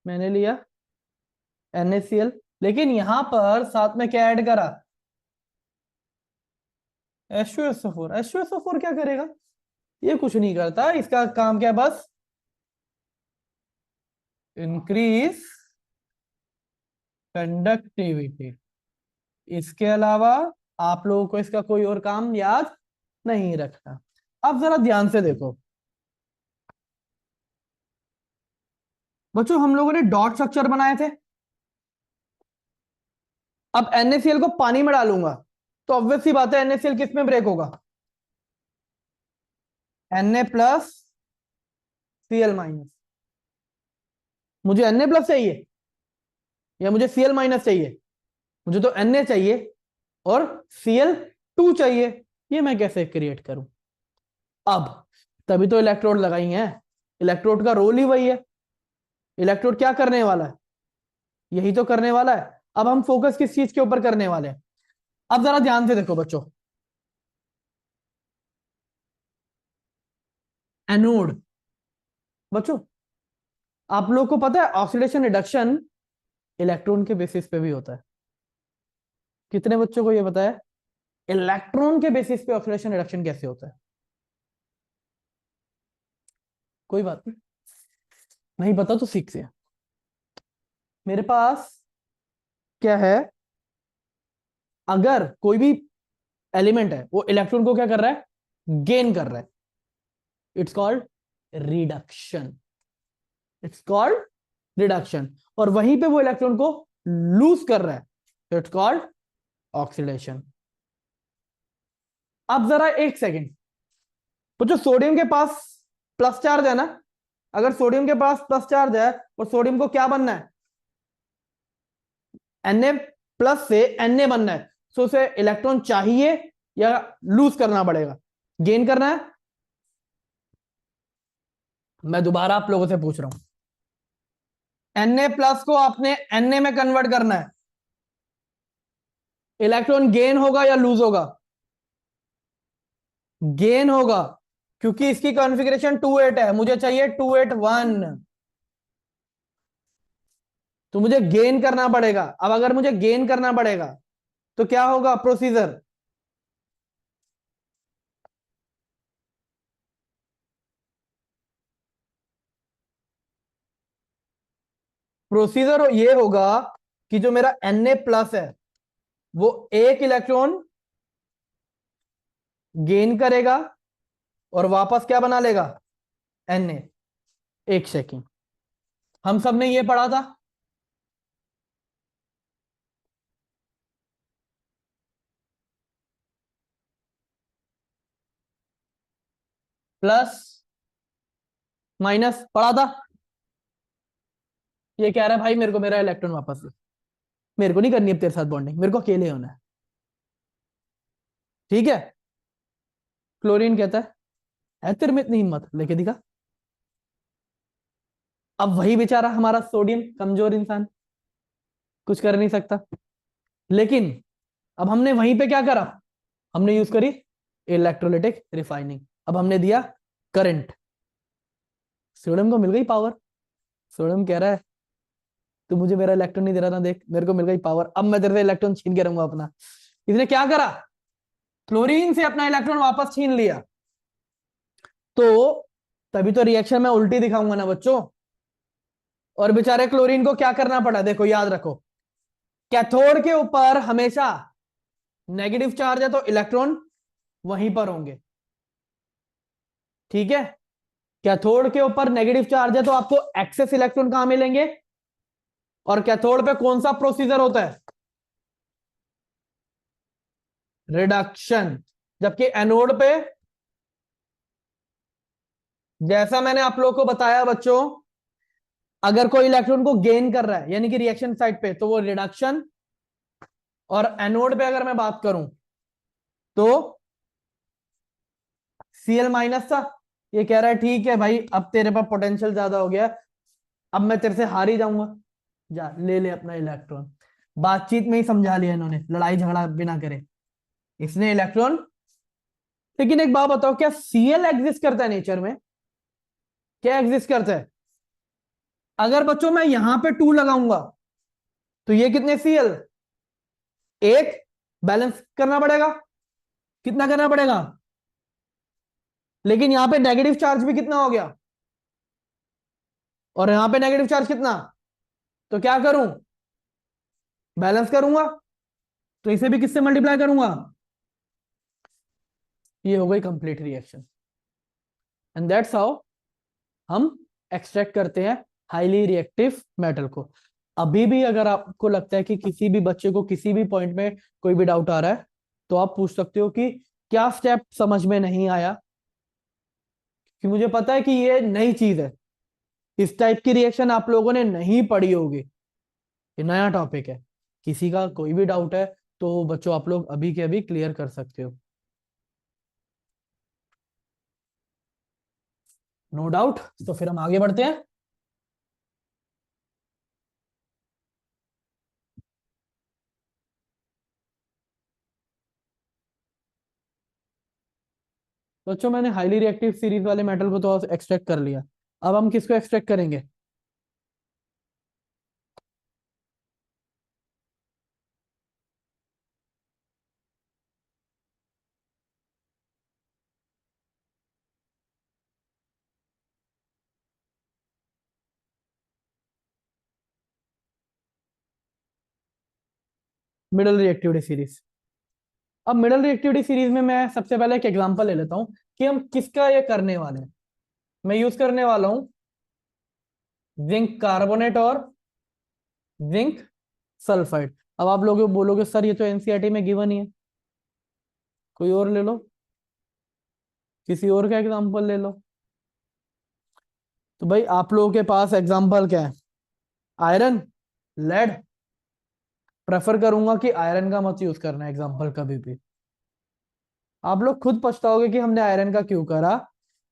मैंने लिया NaCl, लेकिन यहां पर साथ में क्या ऐड करा, H2SO4। H2SO4 क्या करेगा, ये कुछ नहीं करता, इसका काम क्या है, बस इंक्रीज कंडक्टिविटी। इसके अलावा आप लोगों को इसका कोई और काम याद नहीं रखना। अब जरा ध्यान से देखो बच्चों, हम लोगों ने डॉट स्ट्रक्चर बनाए थे। अब NaCl को पानी में डालूंगा, तो ऑब्वियस सी बात है NaCl किस में ब्रेक होगा, Na+Cl-। मुझे Na+ चाहिए, या मुझे Cl माइनस चाहिए, मुझे तो Na चाहिए और Cl2 चाहिए, ये मैं कैसे क्रिएट करूं? अब तभी तो इलेक्ट्रोड लगाई हैं, इलेक्ट्रोड का रोल ही वही है। इलेक्ट्रोड क्या करने वाला है? यही तो करने वाला है। अब हम फोकस किस चीज के ऊपर करने वाले हैं? अब जरा ध्यान से देखो बच्चों, एनोड। बच्चों आप लोग को पता है ऑक्सीडेशन रिडक्शन इलेक्ट्रॉन के बेसिस पे भी होता है। कितने बच्चों को यह पता है इलेक्ट्रॉन के बेसिस पे ऑक्सीडेशन रिडक्शन कैसे होता है? कोई बात नहीं, नहीं पता तो सीख से। मेरे पास क्या है, अगर कोई भी एलिमेंट है वो इलेक्ट्रॉन को क्या कर रहा है, गेन कर रहा है, it's called reduction, it's called reduction. और वहीं पे वो इलेक्ट्रॉन को लूज कर रहा है, इट्स कॉल्ड ऑक्सीडेशन। अब जरा एक सेकेंड, तो जो सोडियम के पास प्लस चार्ज है ना, अगर सोडियम के पास प्लस चार्ज है और सोडियम को क्या बनना है, Na प्लस से Na बनना है, तो उसे इलेक्ट्रॉन चाहिए या लूज करना पड़ेगा, गेन करना है? मैं दोबारा आप लोगों से पूछ रहा हूं, Na प्लस को आपने Na में कन्वर्ट करना है, इलेक्ट्रॉन गेन होगा या लूज होगा? गेन होगा, क्योंकि इसकी कॉन्फ़िगरेशन 2-8 है, मुझे चाहिए 2-8-1, तो मुझे गेन करना पड़ेगा। अब अगर मुझे गेन करना पड़ेगा तो क्या होगा प्रोसीजर? प्रोसीजर ये होगा कि जो मेरा Na प्लस है वो एक इलेक्ट्रॉन गेन करेगा और वापस क्या बना लेगा, Na। एक सेकेंड, हम सब ने ये पढ़ा था, प्लस माइनस पढ़ा था। ये कह रहा है भाई मेरे को मेरा इलेक्ट्रॉन वापस दे, मेरे को नहीं करनी अब तेरे साथ बॉन्डिंग, मेरे को अकेले होना है। ठीक है, क्लोरीन कहता है तेरे में इतनी हिम्मत, लेके दिखा। अब वही बेचारा हमारा सोडियम कमजोर इंसान कुछ कर नहीं सकता, लेकिन अब हमने वहीं पे क्या करा, हमने यूज करी इलेक्ट्रोलिटिक रिफाइनिंग। अब हमने दिया करंट, सोडियम को मिल गई पावर। सोडियम कह रहा है तू मुझे मेरा इलेक्ट्रॉन नहीं दे रहा था, देख मेरे को मिल गई पावर, अब मैं तेरे से इलेक्ट्रॉन छीन के रहूंगा अपना। इसने क्या करा, क्लोरीन से अपना इलेक्ट्रॉन वापस छीन लिया। तो तभी तो रिएक्शन में उल्टी दिखाऊंगा ना बच्चों। और बेचारे क्लोरीन को क्या करना पड़ा, देखो याद रखो, कैथोड के ऊपर हमेशा नेगेटिव चार्ज है तो इलेक्ट्रॉन वहीं पर होंगे। ठीक है, कैथोड के ऊपर नेगेटिव चार्ज है तो आपको एक्सेस इलेक्ट्रॉन कहां मिलेंगे, और कैथोड पे कौन सा प्रोसीजर होता है, रिडक्शन। जबकि एनोड पे, जैसा मैंने आप लोगों को बताया बच्चों, अगर कोई इलेक्ट्रॉन को गेन कर रहा है यानी कि रिएक्शन साइड पे, तो वो रिडक्शन। और एनोड पे अगर मैं बात करूं तो Cl माइनस था, ये कह रहा है ठीक है भाई अब तेरे पास पोटेंशियल ज्यादा हो गया, अब मैं तेरे से हार ही जाऊंगा, जा ले ले अपना इलेक्ट्रॉन। बातचीत में ही समझा लिया इन्होंने, लड़ाई झगड़ा बिना करे, इसने इलेक्ट्रॉन। लेकिन एक बात बताओ, क्या Cl एग्जिस्ट करता है नेचर में? क्या एग्जिस्ट करता है? अगर बच्चों मैं यहां पे 2 लगाऊंगा तो ये कितने Cl, एक बैलेंस करना पड़ेगा, कितना करना पड़ेगा, लेकिन यहां पे नेगेटिव चार्ज भी कितना हो गया, और यहां पे नेगेटिव चार्ज कितना, तो क्या करूं, बैलेंस करूंगा, तो इसे भी किससे मल्टीप्लाई करूंगा, ये हो गई complete reaction. And that's how हम एक्सट्रैक्ट करते हैं हाईली रिएक्टिव मेटल को। अभी भी अगर आपको लगता है कि किसी भी बच्चे को किसी भी पॉइंट में कोई भी डाउट आ रहा है तो आप पूछ सकते हो कि क्या स्टेप समझ में नहीं आया, कि मुझे पता है कि ये नई चीज है, इस टाइप की रिएक्शन आप लोगों ने नहीं पढ़ी होगी। ये नया टॉपिक है, किसी का कोई भी डाउट है तो बच्चों आप लोग अभी के अभी क्लियर कर सकते हो। नो डाउट, तो फिर हम आगे बढ़ते हैं। बच्चों मैंने हाईली रिएक्टिव सीरीज वाले मेटल को तो एक्सट्रैक्ट कर लिया, अब हम किसको एक्सट्रैक्ट करेंगे? Middle reactivity series. अब मिडल रिएक्टिविटी सीरीज में मैं सबसे पहले एक एग्जांपल ले लेता हूं कि हम किसका ये करने वाले हैं। मैं यूज करने वाला हूं जिंक कार्बोनेट और जिंक सल्फाइड। अब आप लोग बोलोगे सर ये तो एनसीईआरटी में गिवन ही है, कोई और ले लो, किसी और का एग्जांपल ले लो। तो भाई आप लोगों के पास एग्जांपल क्या है? Iron, lead. प्रेफर करूंगा कि आयरन का मत यूज करना एग्जांपल कभी भी। आप लोग खुद पछताओगे कि हमने आयरन का क्यों करा,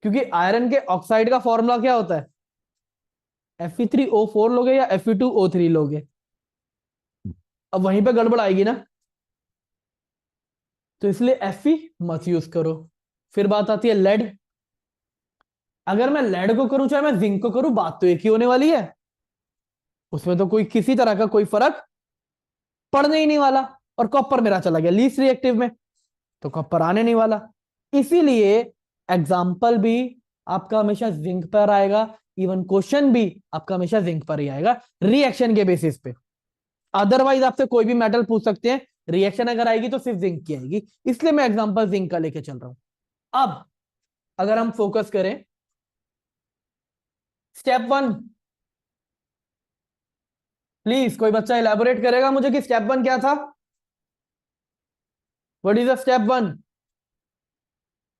क्योंकि आयरन के ऑक्साइड का फॉर्मूला क्या होता है? Fe3O4 लोगे या Fe2O3 लोगे? अब वहीं पे गड़बड़ आएगी ना, तो इसलिए Fe मत यूज करो। फिर बात आती है लेड। अगर मैं लेड को करूं चाहे मैं जिंक को करूं, बात तो एक ही होने वाली है, उसमें तो कोई किसी तरह का कोई फर्क पड़ने ही नहीं वाला। और कॉपर मेरा चला गया लीस्ट रिएक्टिव में, तो कॉपर आने नहीं वाला। इसीलिए एग्जाम्पल भी आपका हमेशा जिंक पर आएगा, इवन क्वेश्चन भी आपका हमेशा जिंक पर ही आएगा रिएक्शन के बेसिस पे। अदरवाइज आपसे कोई भी मेटल पूछ सकते हैं, रिएक्शन अगर आएगी तो सिर्फ जिंक की आएगी, इसलिए मैं एग्जांपल जिंक का लेके चल रहा हूं। अब अगर हम फोकस करें स्टेप वन, प्लीज कोई बच्चा इलेबोरेट करेगा मुझे कि स्टेप वन क्या था? What is the step one?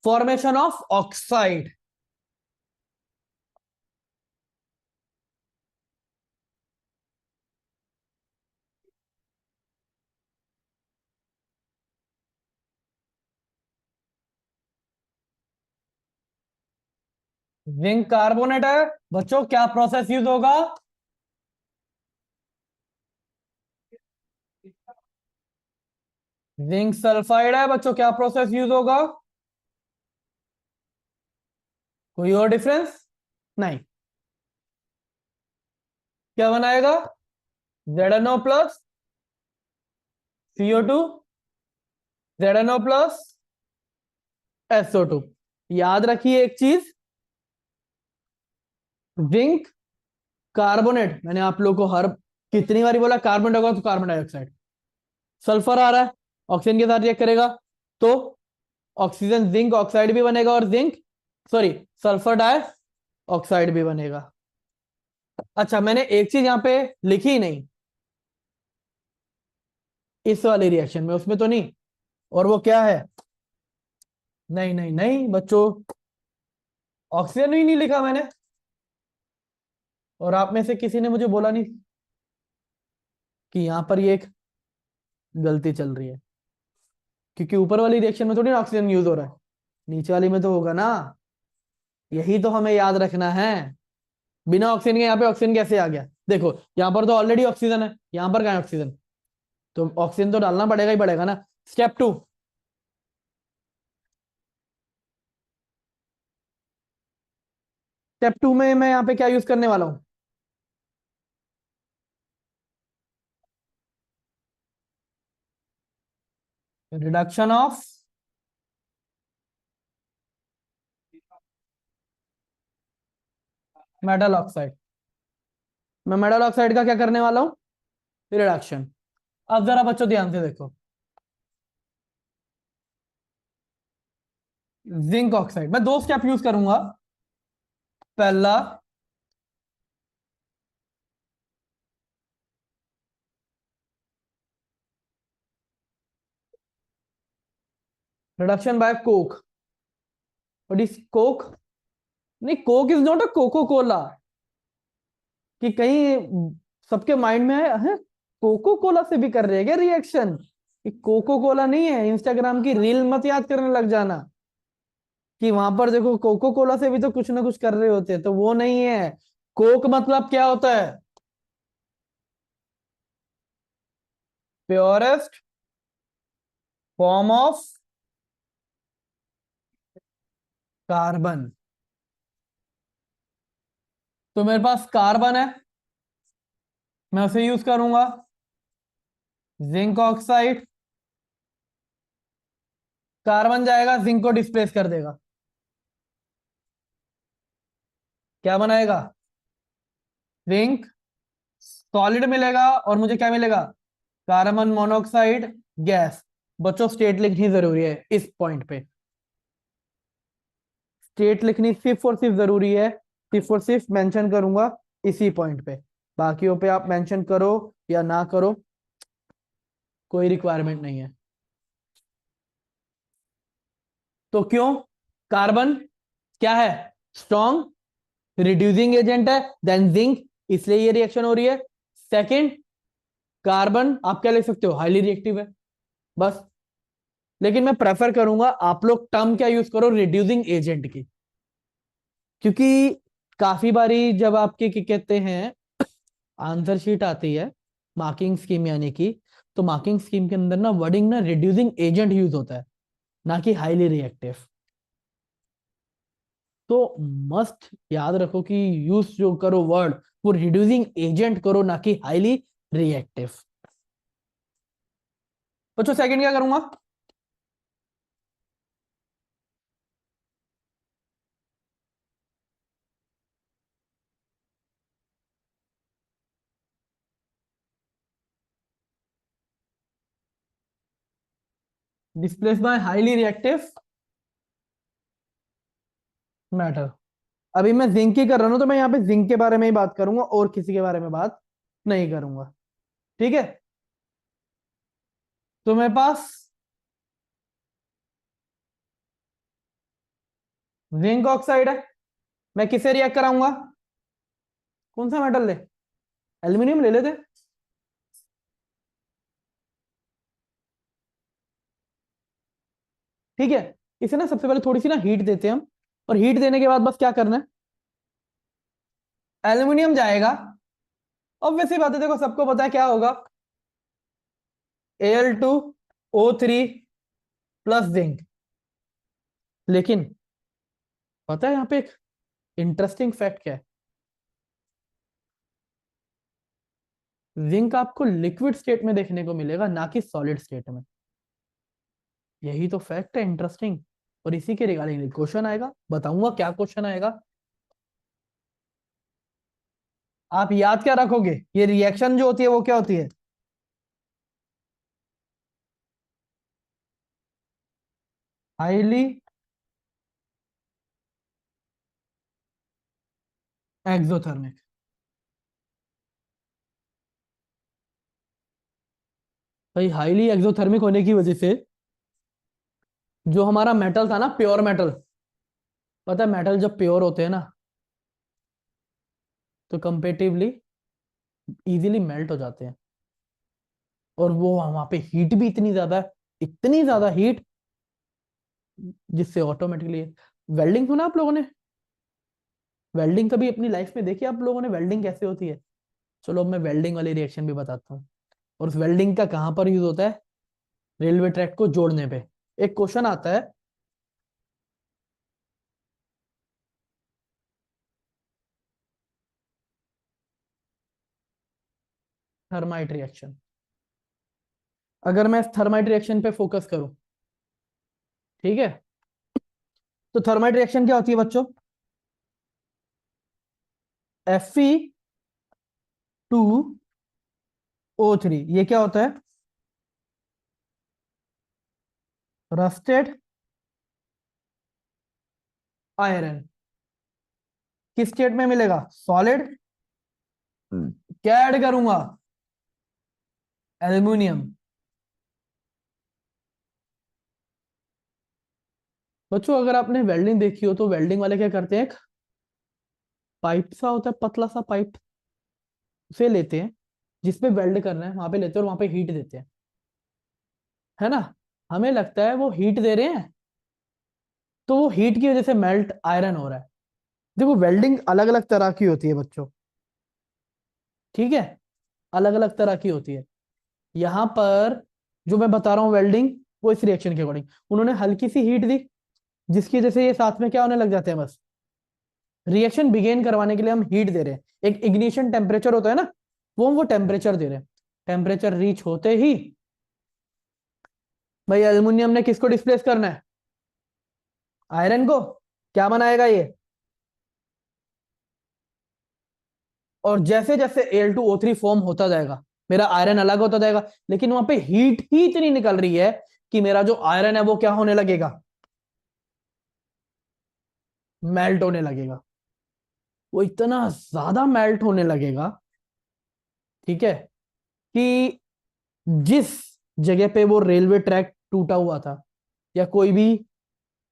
Formation of oxide. Zinc carbonate है बच्चों, क्या प्रोसेस यूज होगा? जिंक सल्फाइड है बच्चों, क्या प्रोसेस यूज होगा? कोई और डिफरेंस नहीं। क्या बनाएगा? ZnO plus CO2, ZnO plus SO2। याद रखिए एक चीज, जिंक कार्बोनेट, मैंने आप लोगों को हर कितनी बारी बोला कार्बन डाइऑक्साइड तो कार्बन डाइऑक्साइड, सल्फर आ रहा है ऑक्सीजन के साथ रिएक्ट करेगा तो ऑक्सीजन जिंक ऑक्साइड भी बनेगा और zinc sorry sulphur dioxide भी बनेगा। अच्छा मैंने एक चीज यहां पे लिखी नहीं इस वाली रिएक्शन में, उसमें तो नहीं, और वो क्या है? नहीं नहीं नहीं बच्चों, ऑक्सीजन ही नहीं लिखा मैंने, और आप में से किसी ने मुझे बोला नहीं कि यहां पर ये एक गलती चल रही है, क्योंकि ऊपर वाली रिएक्शन में थोड़ी ना ऑक्सीजन यूज हो रहा है, नीचे वाली में तो होगा ना। यही तो हमें याद रखना है। बिना ऑक्सीजन के यहाँ पे ऑक्सीजन कैसे आ गया? देखो यहाँ पर तो ऑलरेडी ऑक्सीजन है, यहाँ पर कहाँ है ऑक्सीजन? तो ऑक्सीजन तो डालना पड़ेगा ही पड़ेगा ना। स्टेप टू, स्टेप टू में मैं यहाँ पे क्या यूज करने वाला हूँ? Reduction of metal oxide. मैं मेटल ऑक्साइड का क्या करने वाला हूँ? रिडक्शन। अब जरा बच्चों ध्यान से देखो, जिंक ऑक्साइड मैं दो स्टेप यूज करूंगा। पहला, reduction by coke. What is coke? नहीं, coke is not a Coca Cola, कि कहीं सबके माइंड में है कोको कोला से भी कर रहे हैं क्या रिएक्शन? कोको कोला नहीं है, इंस्टाग्राम की रील मत याद करने लग जाना कि वहां पर देखो कोको कोला से भी तो कुछ ना कुछ कर रहे होते हैं, तो वो नहीं है। कोक मतलब क्या होता है? Purest form of carbon. तो मेरे पास कार्बन है, मैं उसे यूज करूंगा। जिंक ऑक्साइड, कार्बन जाएगा जिंक को डिस्प्लेस कर देगा, क्या बनाएगा? जिंक सॉलिड मिलेगा और मुझे क्या मिलेगा? Carbon monoxide gas. बच्चों स्टेट लिखनी जरूरी है इस पॉइंट पे, स्टेट लिखनी सिर्फ और सिर्फ जरूरी है, सिर्फ और सिर्फ मेंशन करूंगा इसी पॉइंट पे। बाकियों पे आप मेंशन करो या ना करो, कोई रिक्वायरमेंट नहीं है। तो क्यों? कार्बन क्या है? स्ट्रॉन्ग रिड्यूसिंग एजेंट है, देन जिंक, इसलिए ये रिएक्शन हो रही है। सेकंड, कार्बन आप क्या लिख सकते हो? हाईली रिएक्टिव है, बस। लेकिन मैं प्रेफर करूंगा आप लोग टर्म क्या यूज करो? रिड्यूसिंग एजेंट की, क्योंकि काफी बारी जब आपके क्या कहते हैं आंसर शीट आती है मार्किंग स्कीम यानी कि, तो मार्किंग स्कीम के अंदर ना वर्डिंग ना रिड्यूसिंग एजेंट यूज होता है, ना कि हाईली रिएक्टिव। तो मस्ट याद रखो कि यूज जो करो वर्ड वो रिड्यूसिंग एजेंट करो, ना कि हाईली रिएक्टिव। बच्चों सेकंड क्या करूंगा? Displace bye highly reactive matter. अभी मैं जिंक की कर रहा हूं, तो मैं यहाँ पे जिंक के बारे में ही बात करूंगा और किसी के बारे में बात नहीं करूंगा, ठीक है? तो मेरे पास जिंक ऑक्साइड है, मैं किसे रिएक्ट कराऊंगा? कौन सा मेटल ले? एल्यूमिनियम ले लेते। ठीक है, इसे ना सबसे पहले थोड़ी सी ना हीट देते हैं हम, और हीट देने के बाद बस क्या करना है? एल्यूमिनियम जाएगा, ऑब्वियस सी बात है, देखो सबको पता है क्या होगा? Al2O3 plus zinc. लेकिन पता है यहाँ पे एक इंटरेस्टिंग फैक्ट क्या है? जिंक आपको लिक्विड स्टेट में देखने को मिलेगा, ना कि सॉलिड स्टेट में। यही तो फैक्ट है इंटरेस्टिंग, और इसी के रिगार्डिंग क्वेश्चन आएगा, बताऊंगा क्या क्वेश्चन आएगा। आप याद क्या रखोगे? ये रिएक्शन जो होती है वो क्या होती है? Highly exothermic. भाई हाईली एक्सोथर्मिक होने की वजह से जो हमारा मेटल था ना, प्योर मेटल, पता है मेटल जब प्योर होते हैं ना तो कंपेटिवली इजीली मेल्ट हो जाते हैं, और वो वहां पे हीट भी इतनी ज्यादा है, इतनी ज्यादा हीट, जिससे ऑटोमेटिकली वेल्डिंग सुना आप लोगों ने? वेल्डिंग कभी अपनी लाइफ में देखी आप लोगों ने? वेल्डिंग कैसे होती है? चलो अब मैं वेल्डिंग वाली रिएक्शन भी बताता हूँ। और उस वेल्डिंग का कहां पर यूज होता है? रेलवे ट्रैक को जोड़ने पे। एक क्वेश्चन आता है, थर्माइट रिएक्शन। अगर मैं थर्माइट रिएक्शन पे फोकस करूं, ठीक है, तो थर्माइट रिएक्शन क्या होती है बच्चों? Fe2O3, ये क्या होता है? Rusted iron. किस स्टेट में मिलेगा? सॉलिड। क्या ऐड करूंगा? एल्यूमिनियम। बच्चों अगर आपने वेल्डिंग देखी हो तो वेल्डिंग वाले क्या करते हैं, एक पाइप सा होता है, पतला सा पाइप, उसे लेते हैं, जिसपे वेल्ड करना है वहां पे लेते हैं और वहां पे हीट देते हैं, है ना। हमें लगता है वो हीट दे रहे हैं, तो वो हीट की वजह से मेल्ट आयरन हो रहा है। देखो वेल्डिंग अलग अलग तरह की होती है बच्चों, ठीक है, अलग अलग तरह की होती है। यहां पर जो मैं बता रहा हूं वेल्डिंग, वो इस रिएक्शन के अकॉर्डिंग, उन्होंने हल्की सी हीट दी जिसकी वजह से ये साथ में क्या होने लग जाते हैं, बस रिएक्शन बिगेन करवाने के लिए हम हीट दे रहे हैं। एक इग्निशन टेम्परेचर होता है ना, वो टेम्परेचर दे रहे हैं। टेम्परेचर रीच होते ही भाई एल्युमिनियम ने किसको डिस्प्लेस करना है, आयरन को। क्या बनाएगा ये, और जैसे जैसे Al2O3 फॉर्म होता जाएगा मेरा आयरन अलग होता जाएगा, लेकिन वहां पे हीट ही इतनी निकल रही है कि मेरा जो आयरन है वो क्या होने लगेगा, मेल्ट होने लगेगा। वो इतना ज्यादा मेल्ट होने लगेगा, ठीक है, कि जिस जगह पे वो रेलवे ट्रैक टूटा हुआ था या कोई भी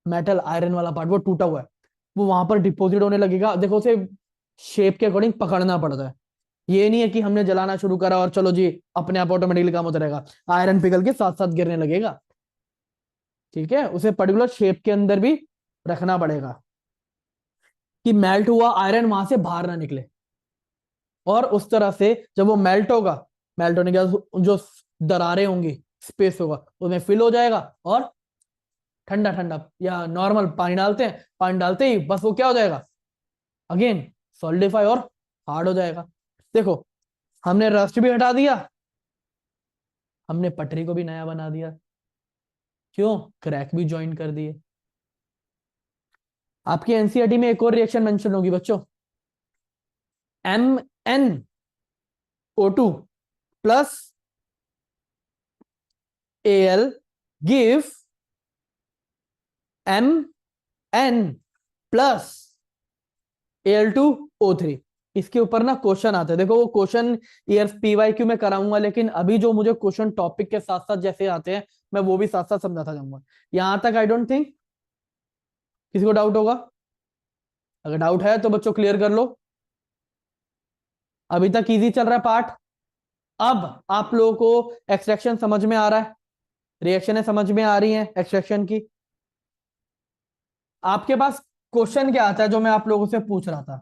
मेटल आयरन वाला पार्ट वो टूटा हुआ है, वो वहां पर डिपॉजिट होने लगेगा। देखो उसे शेप के अकॉर्डिंग पकड़ना पड़ता है। ये नहीं है कि हमने जलाना शुरू करा और चलो जी अपने आप ऑटोमेटिकली काम होता रहेगा, आयरन पिघल के साथ साथ गिरने लगेगा, ठीक है। उसे पर्टिकुलर शेप के अंदर भी रखना पड़ेगा कि मेल्ट हुआ आयरन वहां से बाहर ना निकले। और उस तरह से जब वो मेल्ट होगा, मेल्ट होने के बाद जो दरारें होंगी, स्पेस होगा, उसमें फिल हो जाएगा और ठंडा ठंडा या नॉर्मल पानी डालते हैं, पानी डालते ही बस वो क्या हो जाएगा, अगेन सॉलिडिफाई और हार्ड हो जाएगा। देखो हमने रस्ट भी हटा दिया, हमने पटरी को भी नया बना दिया, क्यों, क्रैक भी ज्वाइन कर दिए। आपकी एनसीईआरटी में एक और रिएक्शन मेंशन होगी बच्चों, MnO2 plus Al give Mn plus Al2O3। इसके ऊपर ना क्वेश्चन आता है, देखो वो क्वेश्चन ईयर PYQ में कराऊंगा, लेकिन अभी जो मुझे क्वेश्चन टॉपिक के साथ साथ जैसे आते हैं मैं वो भी साथ साथ समझाता जाऊंगा। यहां तक आई डोंट थिंक किसी को डाउट होगा। अगर डाउट है तो बच्चों क्लियर कर लो, अभी तक इजी चल रहा है पार्ट। अब आप लोगों को एक्सट्रैक्शन समझ में आ रहा है, रिएक्शनें समझ में आ रही हैं एक्सट्रैक्शन की। आपके पास क्वेश्चन क्या आता है जो मैं आप लोगों से पूछ रहा था,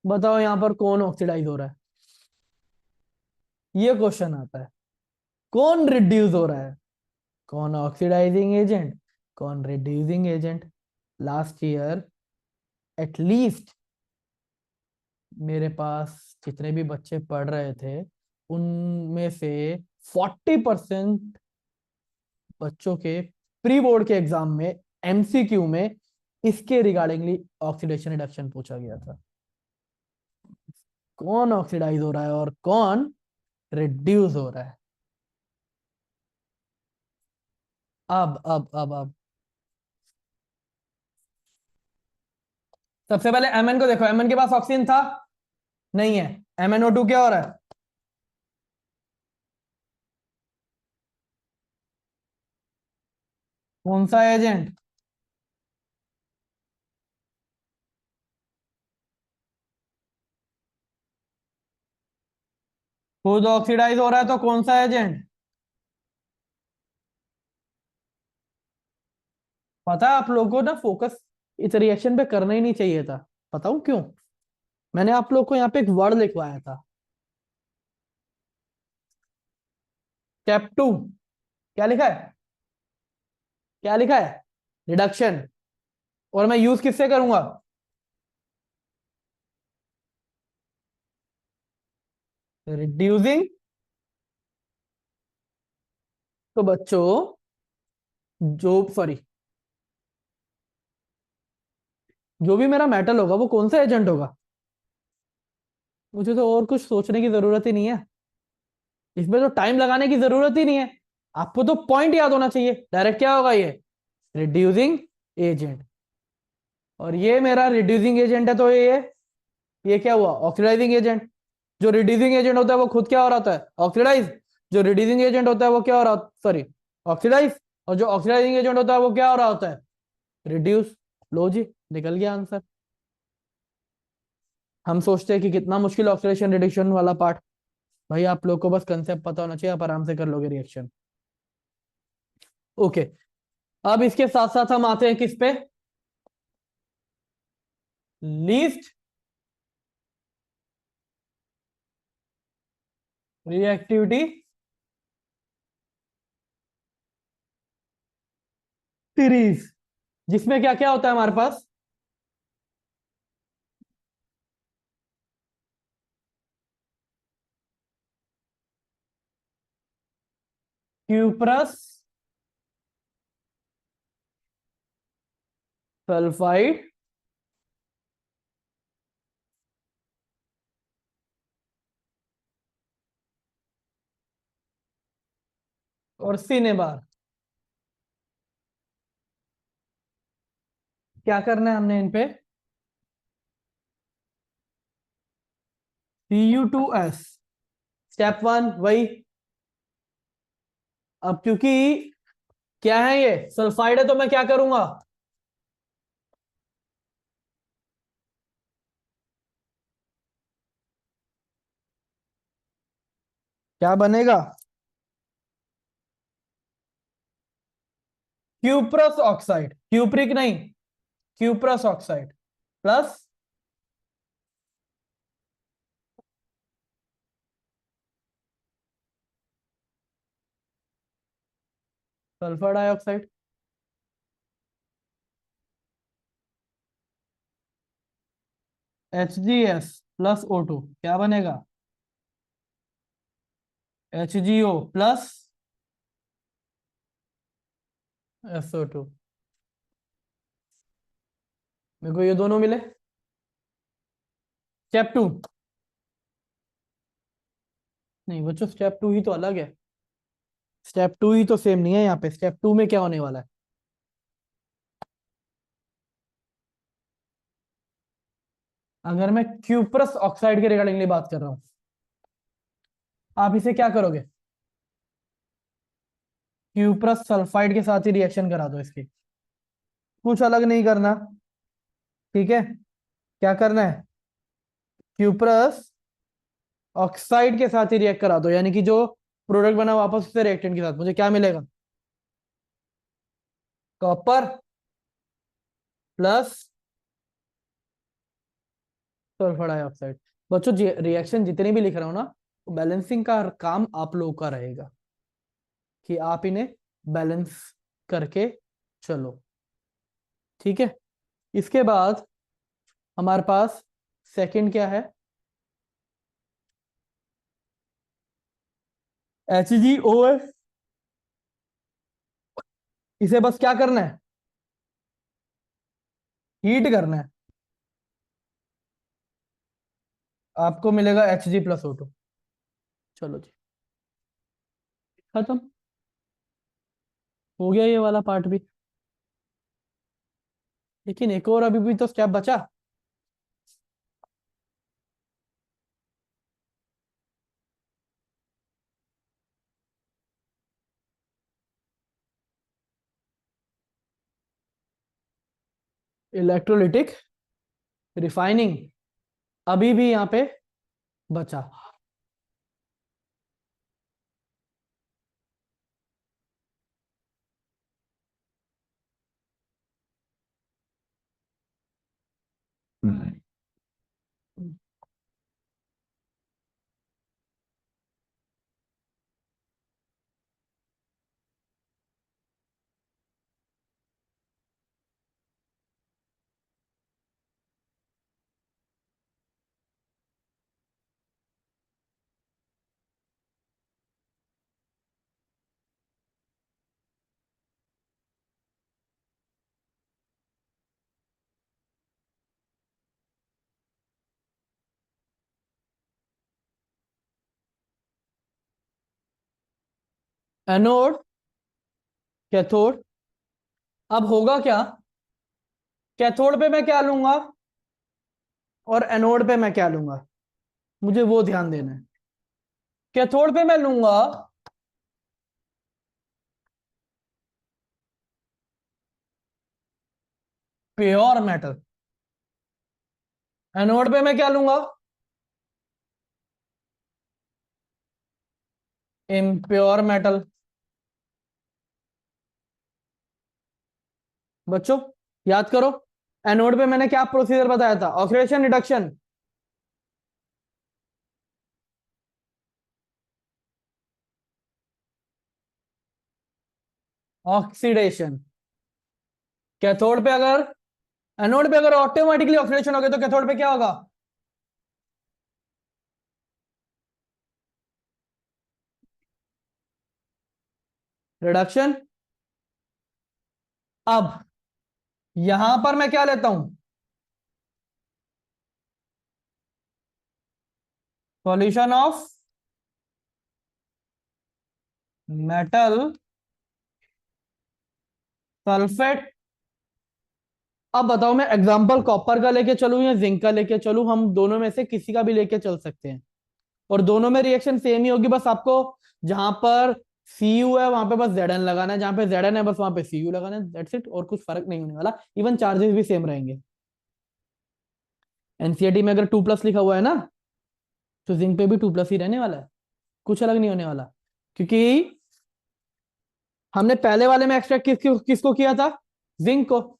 बताओ यहां पर कौन ऑक्सीडाइज हो रहा है, ये क्वेश्चन आता है। कौन रिड्यूस हो रहा है, कौन ऑक्सीडाइजिंग एजेंट, कौन reducing agent. Last year at least मेरे पास जितने भी बच्चे पढ़ रहे थे उनमें से 40% बच्चों के प्री बोर्ड के एग्जाम में MCQ में इसके रिगार्डिंगली ऑक्सीडेशन रिडक्शन पूछा गया था। कौन ऑक्सीडाइज हो रहा है और कौन रिड्यूस हो रहा है। अब सबसे पहले Mn को देखो, Mn के पास ऑक्सीजन था, नहीं है। MnO2 क्या हो रहा है, कौन सा एजेंट, खुद ऑक्सीडाइज हो रहा है तो कौन सा एजेंट। पता है आप लोगों को ना फोकस इस रिएक्शन पे करना ही नहीं चाहिए था, बताऊं क्यों। मैंने आप लोग को यहाँ पे एक वर्ड लिखवाया था, स्टेप 2। क्या लिखा है, क्या लिखा है, रिडक्शन। और मैं यूज किससे करूंगा, रिड्यूसिंग। तो बच्चों जो सॉरी जो भी मेरा मेटल होगा वो कौन सा एजेंट होगा, मुझे तो और कुछ सोचने की जरूरत ही नहीं है, इसमें तो टाइम लगाने की जरूरत ही नहीं है। आपको तो पॉइंट याद होना चाहिए, डायरेक्ट क्या होगा ये, रिड्यूसिंग एजेंट। और ये मेरा रिड्यूसिंग एजेंट है, तो ये क्या हुआ, ऑक्सीडाइजिंग एजेंट। जो रिड्यूसिंग एजेंट होता है वो खुद क्या हो रहा है, ऑक्सीडाइज। जो रिड्यूसिंग एजेंट होता है वो क्या हो रहा, सॉरी, ऑक्सीडाइज, और जो ऑक्सीडाइजिंग एजेंट होता है वो क्या हो रहा होता है, रिड्यूस। लो जी, निकल गया आंसर। हम सोचते हैं कि कितना मुश्किल ऑक्सीडेशन रिडक्शन वाला पार्ट। भाई आप लोग को बस कंसेप्ट पता होना चाहिए, आप आराम से कर लोगे रिएक्शन। ओके, अब इसके साथ साथ हम आते हैं किस पे, लीस्ट रिएक्टिविटी सीरीज, जिसमें क्या क्या होता है हमारे पास, क्यूप्रस सल्फाइड और सिनेबार। क्या करना है हमने इन पे, Cu2S, स्टेप वन वही। अब क्योंकि क्या है ये सल्फाइड है, तो मैं क्या करूंगा, क्या बनेगा, क्यूप्रस ऑक्साइड, क्यूप्रिक नहीं, cuprous oxide plus sulphur dioxide. HgS plus O2 क्या बनेगा, HgO प्लस SO2। मेरे को ये दोनों मिले। स्टेप टू, नहीं बच्चों स्टेप टू ही तो अलग है, स्टेप टू ही तो सेम नहीं है यहाँ पे। स्टेप टू में क्या होने वाला है, अगर मैं क्यूप्रस ऑक्साइड के रिगार्डिंगली बात कर रहा हूं, आप इसे क्या करोगे, क्यूप्रस सल्फाइड के साथ ही रिएक्शन करा दो इसकी, कुछ अलग नहीं करना। ठीक है, क्या करना है, क्यूप्रस ऑक्साइड के साथ ही रिएक्ट करा दो, यानी कि जो प्रोडक्ट बना वापस उससे रिएक्टेंट के साथ मुझे क्या मिलेगा, कॉपर प्लस सल्फर डाइऑक्साइड। बच्चों रिएक्शन जितने भी लिख रहा हूं ना, बैलेंसिंग का काम आप लोगों का रहेगा कि आप इन्हें बैलेंस करके चलो। ठीक है, इसके बाद हमारे पास सेकंड क्या है, HgOS। इसे बस क्या करना है, हीट करना है, आपको मिलेगा Hg+O2। चलो जी, खत्म हो गया ये वाला पार्ट भी। लेकिन एक और अभी भी तो स्टेप बचा, इलेक्ट्रोलिटिक रिफाइनिंग, अभी भी यहाँ पे बचा। एनोड, कैथोड, अब होगा क्या, कैथोड पे मैं क्या लूंगा और एनोड पे मैं क्या लूंगा, मुझे वो ध्यान देना है। कैथोड पे मैं लूंगा प्योर मेटल। एनोड पे मैं क्या लूंगा? Impure metal. बच्चों याद करो, एनोड पे मैंने क्या प्रोसीजर बताया था? Oxidation reduction. ऑक्सीडेशन। कैथोड पे अगर, एनोड पे अगर ऑटोमेटिकली ऑक्सीडेशन हो गया तो कैथोड पे क्या होगा? रिडक्शन। अब यहां पर मैं क्या लेता हूं? Solution of metal sulphate. अब बताओ, मैं एग्जांपल कॉपर का लेके चलूं या जिंक का लेके चलूं? हम दोनों में से किसी का भी लेके चल सकते हैं, और दोनों में रिएक्शन सेम ही होगी। बस आपको जहां पर Cu है वहां पे बस Zn लगाना है, जहां पे Zn है बस वहां पे Cu लगाना है, दैट्स इट। और कुछ फर्क नहीं होने वाला, इवन चार्जेस भी सेम रहेंगे। एनसीईआरटी में अगर 2+ लिखा हुआ है ना, तो जिंक पे भी 2+ ही रहने वाला है, कुछ अलग नहीं होने वाला। क्योंकि हमने पहले वाले में एक्सट्रैक्ट किसको किया था? जिंक को।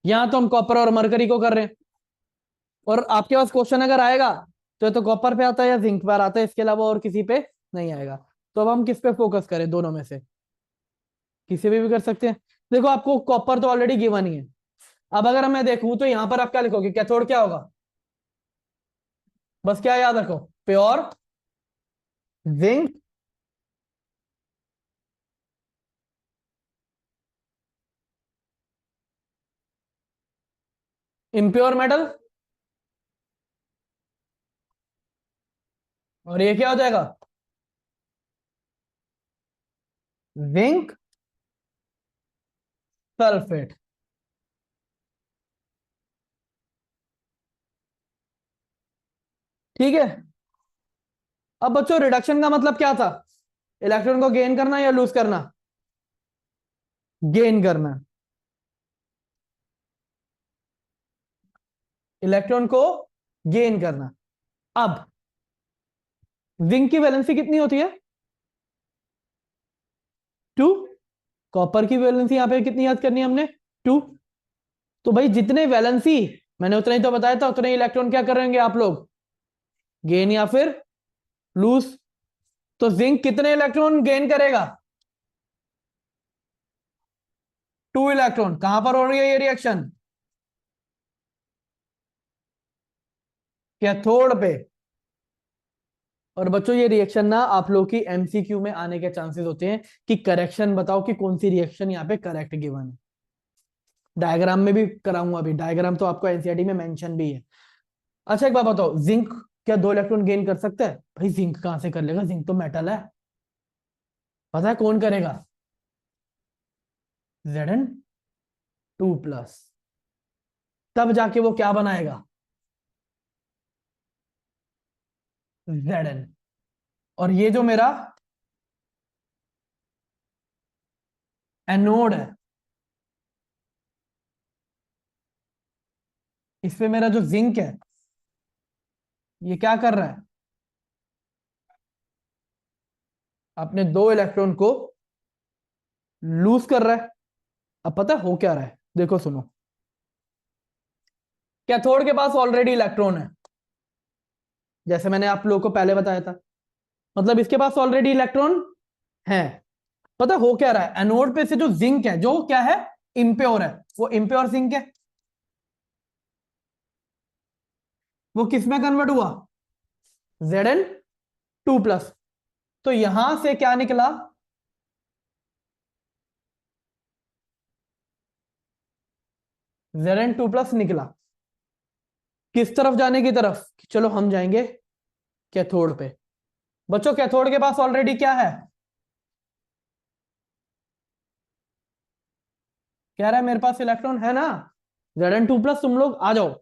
यहां तो हम कॉपर और मरकरी को कर रहे हैं। और आपके पास क्वेश्चन अगर आएगा तो ये तो कॉपर पे आता है या जिंक पर आता है, इसके अलावा और किसी पे नहीं आएगा। तो अब हम किस पे फोकस करें? दोनों में से किसी पे भी कर सकते हैं। देखो आपको कॉपर तो ऑलरेडी गिवन ही है। अब अगर मैं देखूं तो यहां पर आप क्या लिखोगे? कैथोड क्या होगा? बस क्या याद रखो? Pure zinc. Impure metal. और ये क्या हो जाएगा? Zinc sulphate. ठीक है। अब बच्चों रिडक्शन का मतलब क्या था? इलेक्ट्रॉन को गेन करना या लूज करना? गेन करना। इलेक्ट्रॉन को गेन करना। अब जिंक की वैलेंसी कितनी होती है? 2। कॉपर की वैलेंसी यहां पे कितनी याद करनी है हमने? 2। तो भाई जितने वैलेंसी मैंने उतना ही तो बताया था, उतने इलेक्ट्रॉन क्या करेंगे आप लोग? गेन या फिर लूज। तो जिंक कितने इलेक्ट्रॉन गेन करेगा? 2 इलेक्ट्रॉन। कहां पर हो रही है ये रिएक्शन? कैथोड पे। और बच्चों ये रिएक्शन ना आप लोग की एमसीक्यू में आने के चांसेस होते हैं कि करेक्शन बताओ कि कौन सी रिएक्शन यहाँ पे करेक्ट गिवन है। डायग्राम में भी कराऊंगा, अभी डायग्राम तो आपको एनसीईआरटी में मेंशन भी है। अच्छा एक बात बताओ, जिंक क्या 2 इलेक्ट्रॉन गेन कर सकता है? भाई जिंक कहां से कर लेगा? जिंक तो मेटल है। पता है कौन करेगा? Zn2+। तब जाके वो क्या बनाएगा? Zn। और ये जो मेरा एनोड है, इस पे मेरा जो जिंक है ये क्या कर रहा है? अपने 2 इलेक्ट्रॉन को लूज कर रहा है। अब पता है हो क्या रहा है? देखो सुनो, कैथोड के पास ऑलरेडी इलेक्ट्रॉन है, जैसे मैंने आप लोगों को पहले बताया था। मतलब इसके पास ऑलरेडी इलेक्ट्रॉन है। पता हो क्या रहा है? एनोड पे से जो जिंक है, जो क्या है? इम्प्योर है। वो इम्प्योर जिंक है, वो किस में कन्वर्ट हुआ? Zn2+। तो यहां से क्या निकला? Zn2+ निकला। किस तरफ जाने की तरफ? चलो हम जाएंगे कैथोड पे। बच्चों कैथोड के पास ऑलरेडी क्या है? कह रहा है मेरे पास इलेक्ट्रॉन है ना। Zn2+, तुम लोग आ जाओ,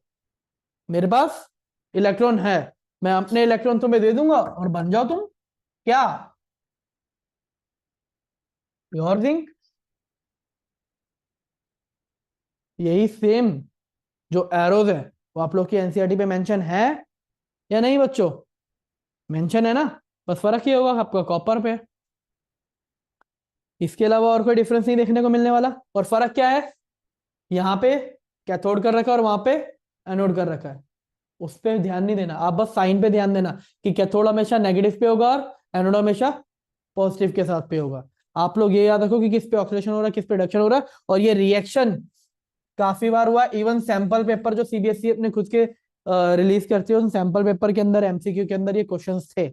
मेरे पास इलेक्ट्रॉन है। मैं अपने इलेक्ट्रॉन तुम्हें दे दूंगा और बन जाओ तुम क्या? Pure zinc. यही सेम जो एरोज है वो आप लोग की एनसीईआरटी पे मेंशन है या नहीं बच्चों? मेंशन है ना, बस फर्क ये होगा आपका कॉपर पे। इसके अलावा और कोई डिफरेंस नहीं देखने को मिलने वाला। और फर्क क्या है, यहाँ पे कैथोड कर रखा है और वहां पे एनोड कर रखा है। उस पर ध्यान नहीं देना, आप बस साइन पे ध्यान देना कि कैथोड हमेशा नेगेटिव पे होगा और एनोड हमेशा पॉजिटिव के साथ पे होगा। आप लोग ये याद रखो कि किस पे ऑक्सीडेशन हो रहा है, किस पे रिडक्शन हो रहा है। और ये रिएक्शन काफी बार हुआ, इवन सैंपल पेपर जो सीबीएसई अपने खुद के रिलीज करती है, उन सैंपल पेपर के अंदर एमसीक्यू के अंदर ये क्वेश्चंस थे।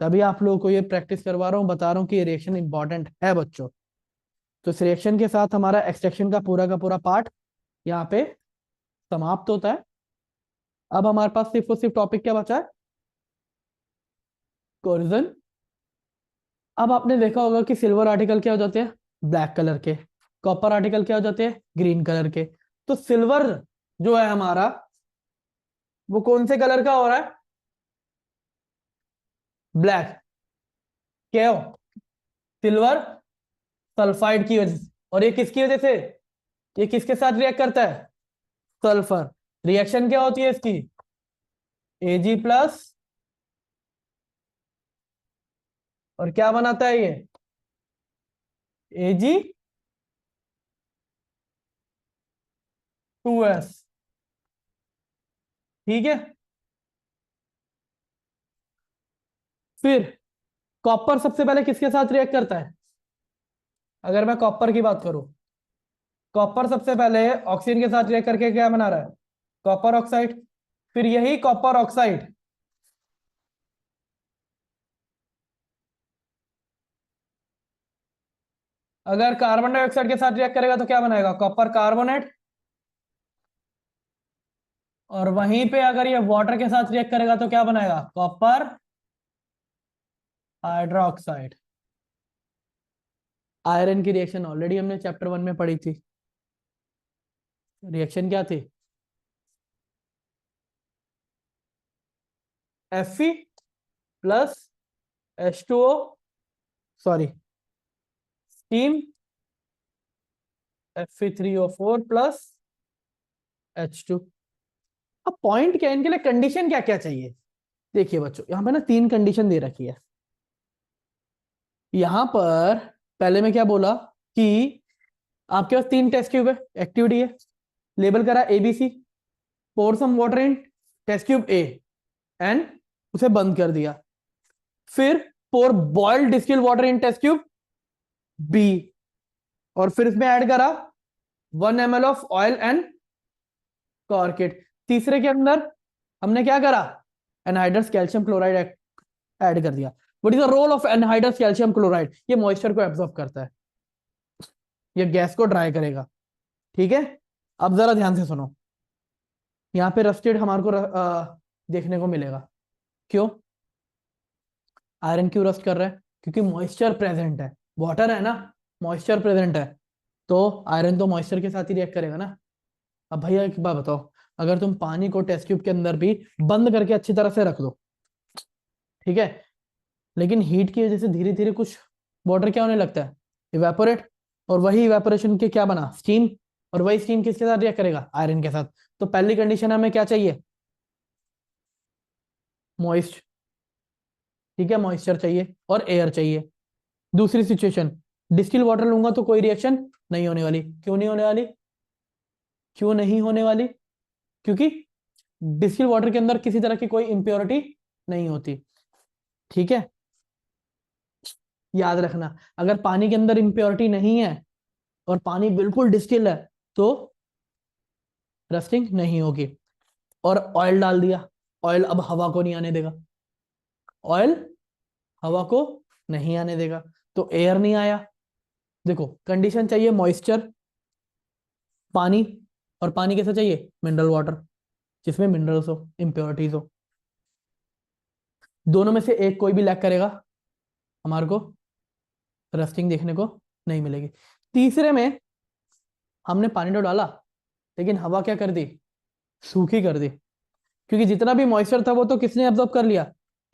तभी आप लोगों को ये प्रैक्टिस करवा रहा हूँ, बता रहा हूँ कि ये रिएक्शन इंपॉर्टेंट है बच्चों। तो इस रिएक्शन के साथ हमारा एक्सट्रैक्शन का पूरा पार्ट यहाँ पे समाप्त होता है। अब हमारे पास सिर्फ और सिर्फ टॉपिक क्या बचा है, कोरिजन। अब आपने देखा होगा कि सिल्वर आर्टिकल क्या हो जाते हैं, ब्लैक कलर के। कॉपर आर्टिकल क्या हो जाते हैं, ग्रीन कलर के। तो सिल्वर जो है हमारा वो कौन से कलर का हो रहा है, ब्लैक। क्या हो, सिल्वर सल्फाइड की वजह से। और ये किसकी वजह से, ये किसके साथ रिएक्ट करता है, सल्फर। रिएक्शन क्या होती है इसकी, Ag प्लस, और क्या बनाता है ये, Ag2S। ठीक है। फिर कॉपर सबसे पहले किसके साथ रिएक्ट करता है, अगर मैं कॉपर की बात करूं, कॉपर सबसे पहले ऑक्सीजन के साथ रिएक्ट करके क्या बना रहा है, कॉपर ऑक्साइड। फिर यही कॉपर ऑक्साइड अगर कार्बन डाइऑक्साइड के साथ रिएक्ट करेगा तो क्या बनाएगा, कॉपर कार्बोनेट। और वहीं पे अगर ये वाटर के साथ रिएक्ट करेगा तो क्या बनाएगा, कॉपर हाइड्रोक्साइड। आयरन की रिएक्शन ऑलरेडी हमने चैप्टर 1 में पढ़ी थी। रिएक्शन क्या थी, Fe plus H2O, sorry steam Fe3O4 plus H2। अब पॉइंट क्या है इनके लिए, कंडीशन क्या क्या चाहिए। देखिए बच्चों यहाँ पे ना 3 कंडीशन दे रखी है। यहां पर पहले मैं क्या बोला कि आपके पास 3 टेस्ट ट्यूब है, एक्टिविटी है, लेबल करा ABC, pour some water in test tube A and उसे बंद कर दिया। फिर pour boiled distilled water in test tube B, और फिर इसमें ऐड करा 1 ml of oil and corked. तीसरे के अंदर हमने क्या करा, एनहाइड्रस कैल्शियम क्लोराइड ऐड कर दिया। What is the role of anhydrous calcium chloride, ये मॉइस्चर को एब्जॉर्ब करता है, ये गैस को ड्राई करेगा। ठीक है। अब जरा ध्यान से सुनो, यहाँ पे रस्टेड हमारे को देखने को मिलेगा। क्यों, आयरन क्यों रस्ट कर रहा है, क्योंकि मॉइस्चर प्रेजेंट है, वाटर है ना, मॉइस्चर प्रेजेंट है, तो आयरन तो मॉइस्चर के साथ ही रिएक्ट करेगा ना। अब भैया एक बात बताओ, अगर तुम पानी को टेस्ट ट्यूब के अंदर भी बंद करके अच्छी तरह से रख दो, ठीक है, लेकिन हीट की वजह से धीरे धीरे कुछ वाटर क्या होने लगता है, इवेपोरेट। और वही इवेपोरेशन के क्या बना, स्टीम। और वही स्टीम किसके साथ रिएक्ट करेगा, आयरन के साथ। तो पहली कंडीशन हमें क्या चाहिए, मॉइस्ट। ठीक है, मॉइस्चर चाहिए और एयर चाहिए। दूसरी सिचुएशन, डिस्टिल वाटर लूंगा तो कोई रिएक्शन नहीं होने वाली। क्यों नहीं होने वाली, क्यों नहीं होने वाली, क्योंकि डिस्टिल वाटर के अंदर किसी तरह की कोई इंप्योरिटी नहीं होती। ठीक है, याद रखना, अगर पानी के अंदर इंप्योरिटी नहीं है और पानी बिल्कुल डिस्टिल है तो रस्टिंग नहीं होगी। और ऑयल डाल दिया, ऑयल अब हवा को नहीं आने देगा, ऑयल हवा को नहीं आने देगा, तो एयर नहीं आया। देखो कंडीशन चाहिए मॉइस्चर, पानी, और पानी कैसा चाहिए, मिनरल वाटर, जिसमें मिनरल्स हो, इंप्योरिटीज हो। दोनों में से एक कोई भी लैक करेगा, हमारे को रस्टिंग देखने को नहीं मिलेगी। तीसरे में हमने पानी तो डाला, लेकिन हवा क्या कर दी, सूखी कर दी, क्योंकि जितना भी मॉइस्चर था वो तो किसने एब्जॉर्ब कर लिया,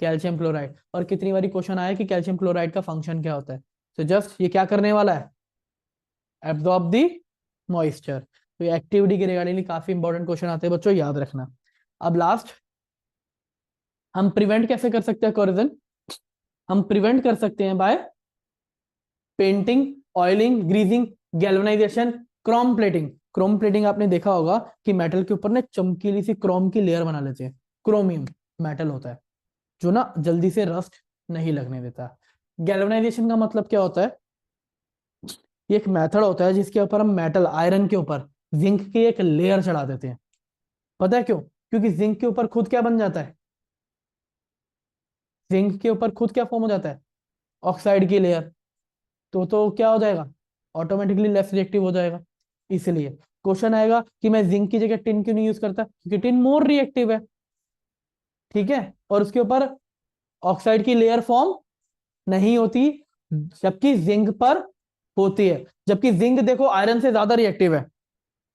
कैल्शियम क्लोराइड। और कितनी बारी क्वेश्चन आया कि कैल्शियम क्लोराइड का फंक्शन क्या होता है, तो जस्ट ये क्या करने वाला है, एब्जॉर्ब दी मॉइस्चर। तो ये एक्टिविटी के रिगार्डिंगली काफी इंपॉर्टेंट क्वेश्चन आते हैं बच्चों, याद रखना। अब लास्ट, हम प्रिवेंट कैसे कर सकते हैं कोरोजन? हम प्रिवेंट कर सकते हैं by painting, oiling, greasing, galvanization, chrome plating. Chrome plating आपने देखा होगा कि मेटल के ऊपर ना चमकीली सी क्रोम की लेयर बना लेते हैं। क्रोमियम मेटल होता है जो ना जल्दी से रस्ट नहीं लगने देता। गैल्वेनाइजेशन का मतलब क्या होता है? ये एक मेथड होता है जिसके ऊपर हम मेटल, आयरन के ऊपर जिंक की एक लेयर चढ़ा देते हैं। पता है क्यों? क्योंकि जिंक के ऊपर खुद क्या बन जाता है? जिंक के ऊपर खुद क्या फॉर्म हो जाता है? ऑक्साइड की लेयर। तो क्या हो जाएगा? ऑटोमेटिकली लेस रिएक्टिव हो जाएगा। इसलिए क्वेश्चन आएगा कि मैं जिंक की जगह टिन क्यों नहीं यूज करता? क्योंकि टिन मोर रिएक्टिव है, ठीक है, और उसके ऊपर ऑक्साइड की लेयर फॉर्म नहीं होती, जबकि जिंक पर होती है। जबकि जिंक देखो आयरन से ज्यादा रिएक्टिव है,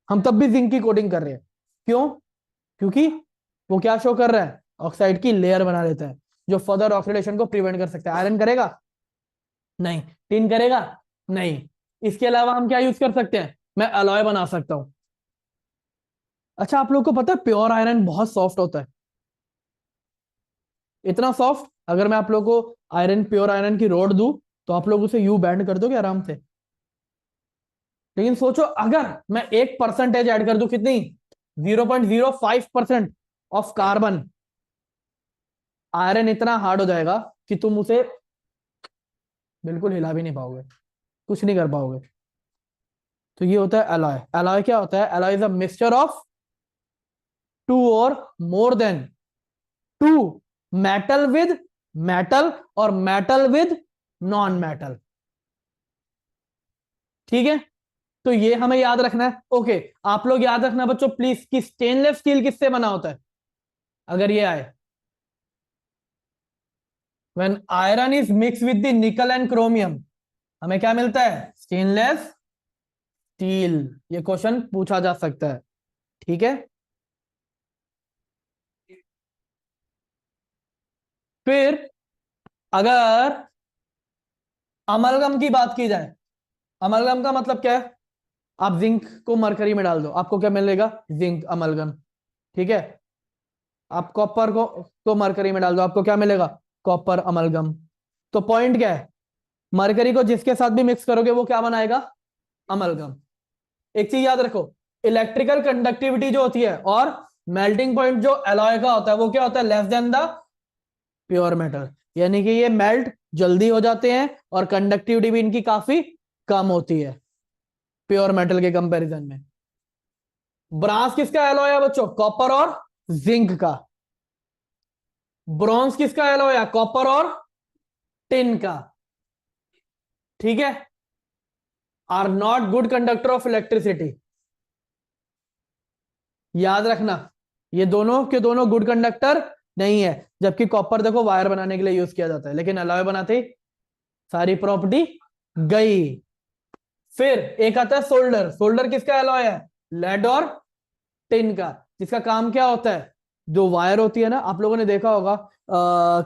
हम तब भी जिंक की कोटिंग कर रहे हैं। क्यों? क्योंकि वो क्या शो कर रहा है? ऑक्साइड की लेयर बना लेता है जो फर्दर ऑक्सीडेशन को प्रिवेंट कर सकता है। आयरन करेगा नहीं, टिन करेगा नहीं। इसके अलावा हम क्या यूज कर सकते हैं? मैं अलॉय बना सकता हूं। अच्छा, आप लोग को पता है प्योर आयरन बहुत सॉफ्ट होता है। इतना सॉफ्ट, अगर मैं आप लोग को आयरन, प्योर आयरन की रोड दूं तो आप लोग उसे यू बैंड कर दोगे आराम से। लेकिन सोचो अगर मैं 1% ऐड कर दूं, कितनी? 0.05% ऑफ कार्बन, आयरन इतना हार्ड हो जाएगा कि तुम उसे बिल्कुल हिला भी नहीं पाओगे, कुछ नहीं कर पाओगे। तो ये होता है एलॉय। एलॉय क्या होता है? Alloy is a mixture of two or more than two metal with metal or metal with non metal. ठीक है, तो ये हमें याद रखना है। ओके, आप लोग याद रखना बच्चों प्लीज कि स्टेनलेस स्टील किससे बना होता है? अगर ये आए, when iron is mix with the निकल एंड क्रोमियम, हमें क्या मिलता है? Stainless steel. ये क्वेश्चन पूछा जा सकता है, ठीक है। फिर अगर अमलगम की बात की जाए, अमलगम का मतलब क्या है? आप जिंक को मरकरी में डाल दो, आपको क्या मिलेगा? Zinc amalgam. ठीक है, आप कॉपर को मरकरी में डाल दो, आपको क्या मिलेगा? Copper amalgam. तो पॉइंट क्या है? मरकरी को जिसके साथ भी मिक्स करोगे वो क्या बनाएगा? अमलगम। एक चीज याद रखो, इलेक्ट्रिकल कंडक्टिविटी जो होती है और मेल्टिंग पॉइंट जो एलॉय का होता है वो क्या होता है? Less than the pure metal. यानी कि ये मेल्ट जल्दी हो जाते हैं और कंडक्टिविटी भी इनकी काफी कम होती है प्योर मेटल के कंपैरिजन में। ब्रास किसका एलॉय है बच्चों? कॉपर और जिंक का। ब्रॉन्ज किसका एलॉय है? कॉपर और टिन का। ठीक है, are not good conductor of electricity. याद रखना, ये दोनों के दोनों गुड कंडक्टर नहीं है। जबकि कॉपर देखो वायर बनाने के लिए यूज किया जाता है, लेकिन अलॉय बनाते ही सारी प्रॉपर्टी गई। फिर एक आता है सोल्डर। सोल्डर किसका एलॉय है? लेड और टिन का। जिसका काम क्या होता है? जो वायर होती है ना, आप लोगों ने देखा होगा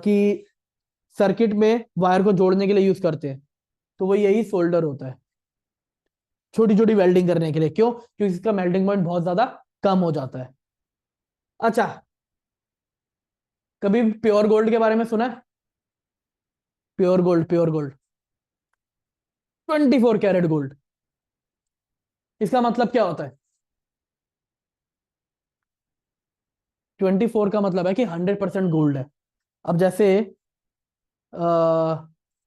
कि सर्किट में वायर को जोड़ने के लिए यूज करते हैं, तो वो यही सोल्डर होता है, छोटी छोटी वेल्डिंग करने के लिए। क्यों? क्योंकि इसका मेल्टिंग पॉइंट बहुत ज्यादा कम हो जाता है। अच्छा, कभी प्योर गोल्ड के बारे में सुना है? Pure gold, pure gold, 24 carat gold, इसका मतलब क्या होता है? 24 का मतलब है कि 100% गोल्ड है। अब जैसे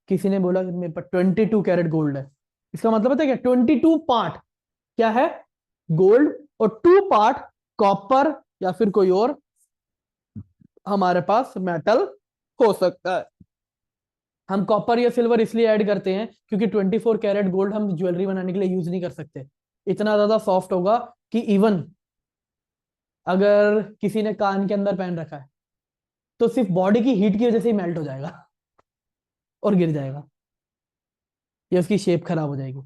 किसी ने बोला कि मेरे पास 22 कैरेट गोल्ड है, इसका मतलब पता है क्या? 22 पार्ट क्या है? गोल्ड, और 2 पार्ट कॉपर या फिर कोई और हमारे पास मेटल हो सकता है। हम कॉपर या सिल्वर इसलिए ऐड करते हैं क्योंकि 24 कैरेट गोल्ड हम ज्वेलरी बनाने के लिए यूज नहीं कर सकते। इतना ज्यादा सॉफ्ट होगा कि इवन अगर किसी ने कान के अंदर पहन रखा है तो सिर्फ बॉडी की हीट की वजह से ही मेल्ट हो जाएगा और गिर जाएगा, या उसकी शेप खराब हो जाएगी।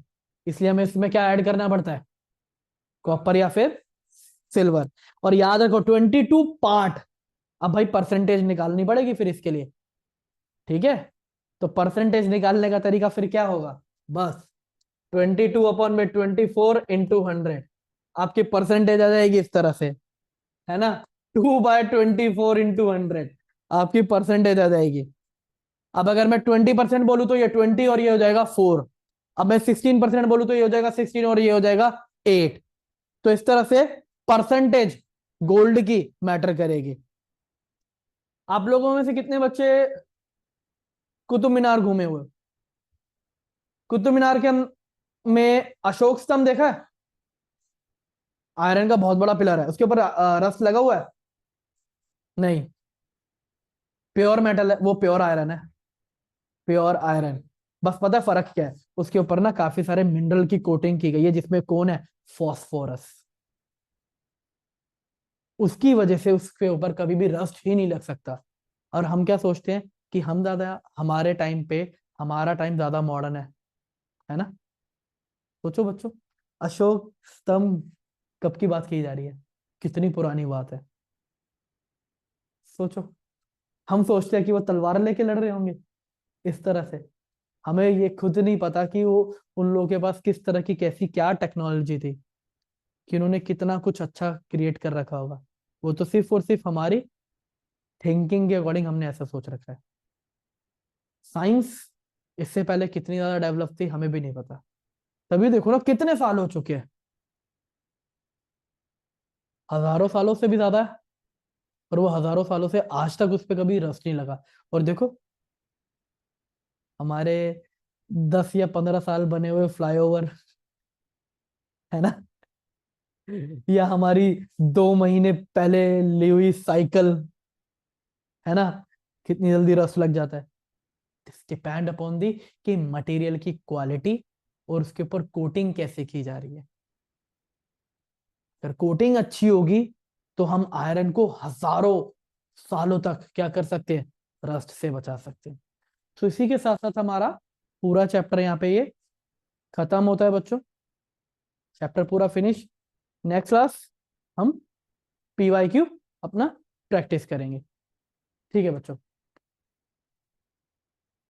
इसलिए हमें इसमें क्या ऐड करना पड़ता है? कॉपर या फिर सिल्वर। और याद रखो 22 पार्ट। अब भाई परसेंटेज निकालनी पड़ेगी फिर इसके लिए, ठीक है। तो परसेंटेज निकालने का तरीका फिर क्या होगा? बस 22 अपॉन में 24 इंटू 100। आपकी परसेंटेज आ जाएगी इस तरह से, है ना, 2/24 × 100 आपकी परसेंटेज आ जाएगी। अब अगर मैं 20% बोलूं तो ये 20 और ये हो जाएगा 4। अब मैं 16% बोलूं तो ये हो जाएगा 16 और ये हो जाएगा 8। तो इस तरह से परसेंटेज गोल्ड की मैटर करेगी। आप लोगों में से कितने बच्चे कुतुब मीनार घूमे हुए? कुतुब मीनार के में अशोक स्तंभ देखा है? आयरन का बहुत बड़ा पिलर है, उसके ऊपर रस्ट लगा हुआ है? नहीं, प्योर मेटल है वो, प्योर आयरन है, प्योर आयरन। बस पता है फर्क क्या है, उसके ऊपर ना काफी सारे मिनरल की कोटिंग की गई है, जिसमें कौन है, फॉस्फोरस। उसकी वजह से उसके ऊपर कभी भी रस्ट ही नहीं लग सकता। और हम क्या सोचते हैं कि हम ज्यादा, हमारे टाइम पे हमारा टाइम ज्यादा मॉडर्न है ना। सोचो बच्चों, अशोक स्तंभ कब की बात की जा रही है, कितनी पुरानी बात है। सोचो, हम सोचते हैं कि वो तलवार लेके लड़ रहे होंगे इस तरह से। हमें ये खुद नहीं पता कि वो, उन लोगों के पास किस तरह की कैसी क्या टेक्नोलॉजी थी, कि उन्होंने कितना कुछ अच्छा क्रिएट कर रखा होगा। वो तो सिर्फ और सिर्फ हमारी थिंकिंग के अकॉर्डिंग हमने ऐसा सोच रखा है। साइंस इससे पहले कितनी ज्यादा डेवलप थी हमें भी नहीं पता। तभी देखो ना कितने साल हो चुके हैं, हजारों सालों से भी ज्यादा है। और वो हजारों सालों से आज तक उस पर कभी रस नहीं लगा। और देखो, हमारे 10 या 15 साल बने हुए फ्लाईओवर, है ना, या हमारी 2 महीने पहले ली हुई साइकिल, है ना, कितनी जल्दी रस लग जाता है। डिपेंड अपॉन दी कि मटेरियल की क्वालिटी और उसके ऊपर कोटिंग कैसे की जा रही है। अगर कोटिंग अच्छी होगी तो हम आयरन को हजारों सालों तक क्या कर सकते हैं, रस्ट से बचा सकते हैं। तो इसी के साथ साथ हमारा पूरा चैप्टर यहाँ पे ये खत्म होता है बच्चों। चैप्टर पूरा फिनिश। नेक्स्ट क्लास हम PYQ अपना प्रैक्टिस करेंगे। ठीक है बच्चों।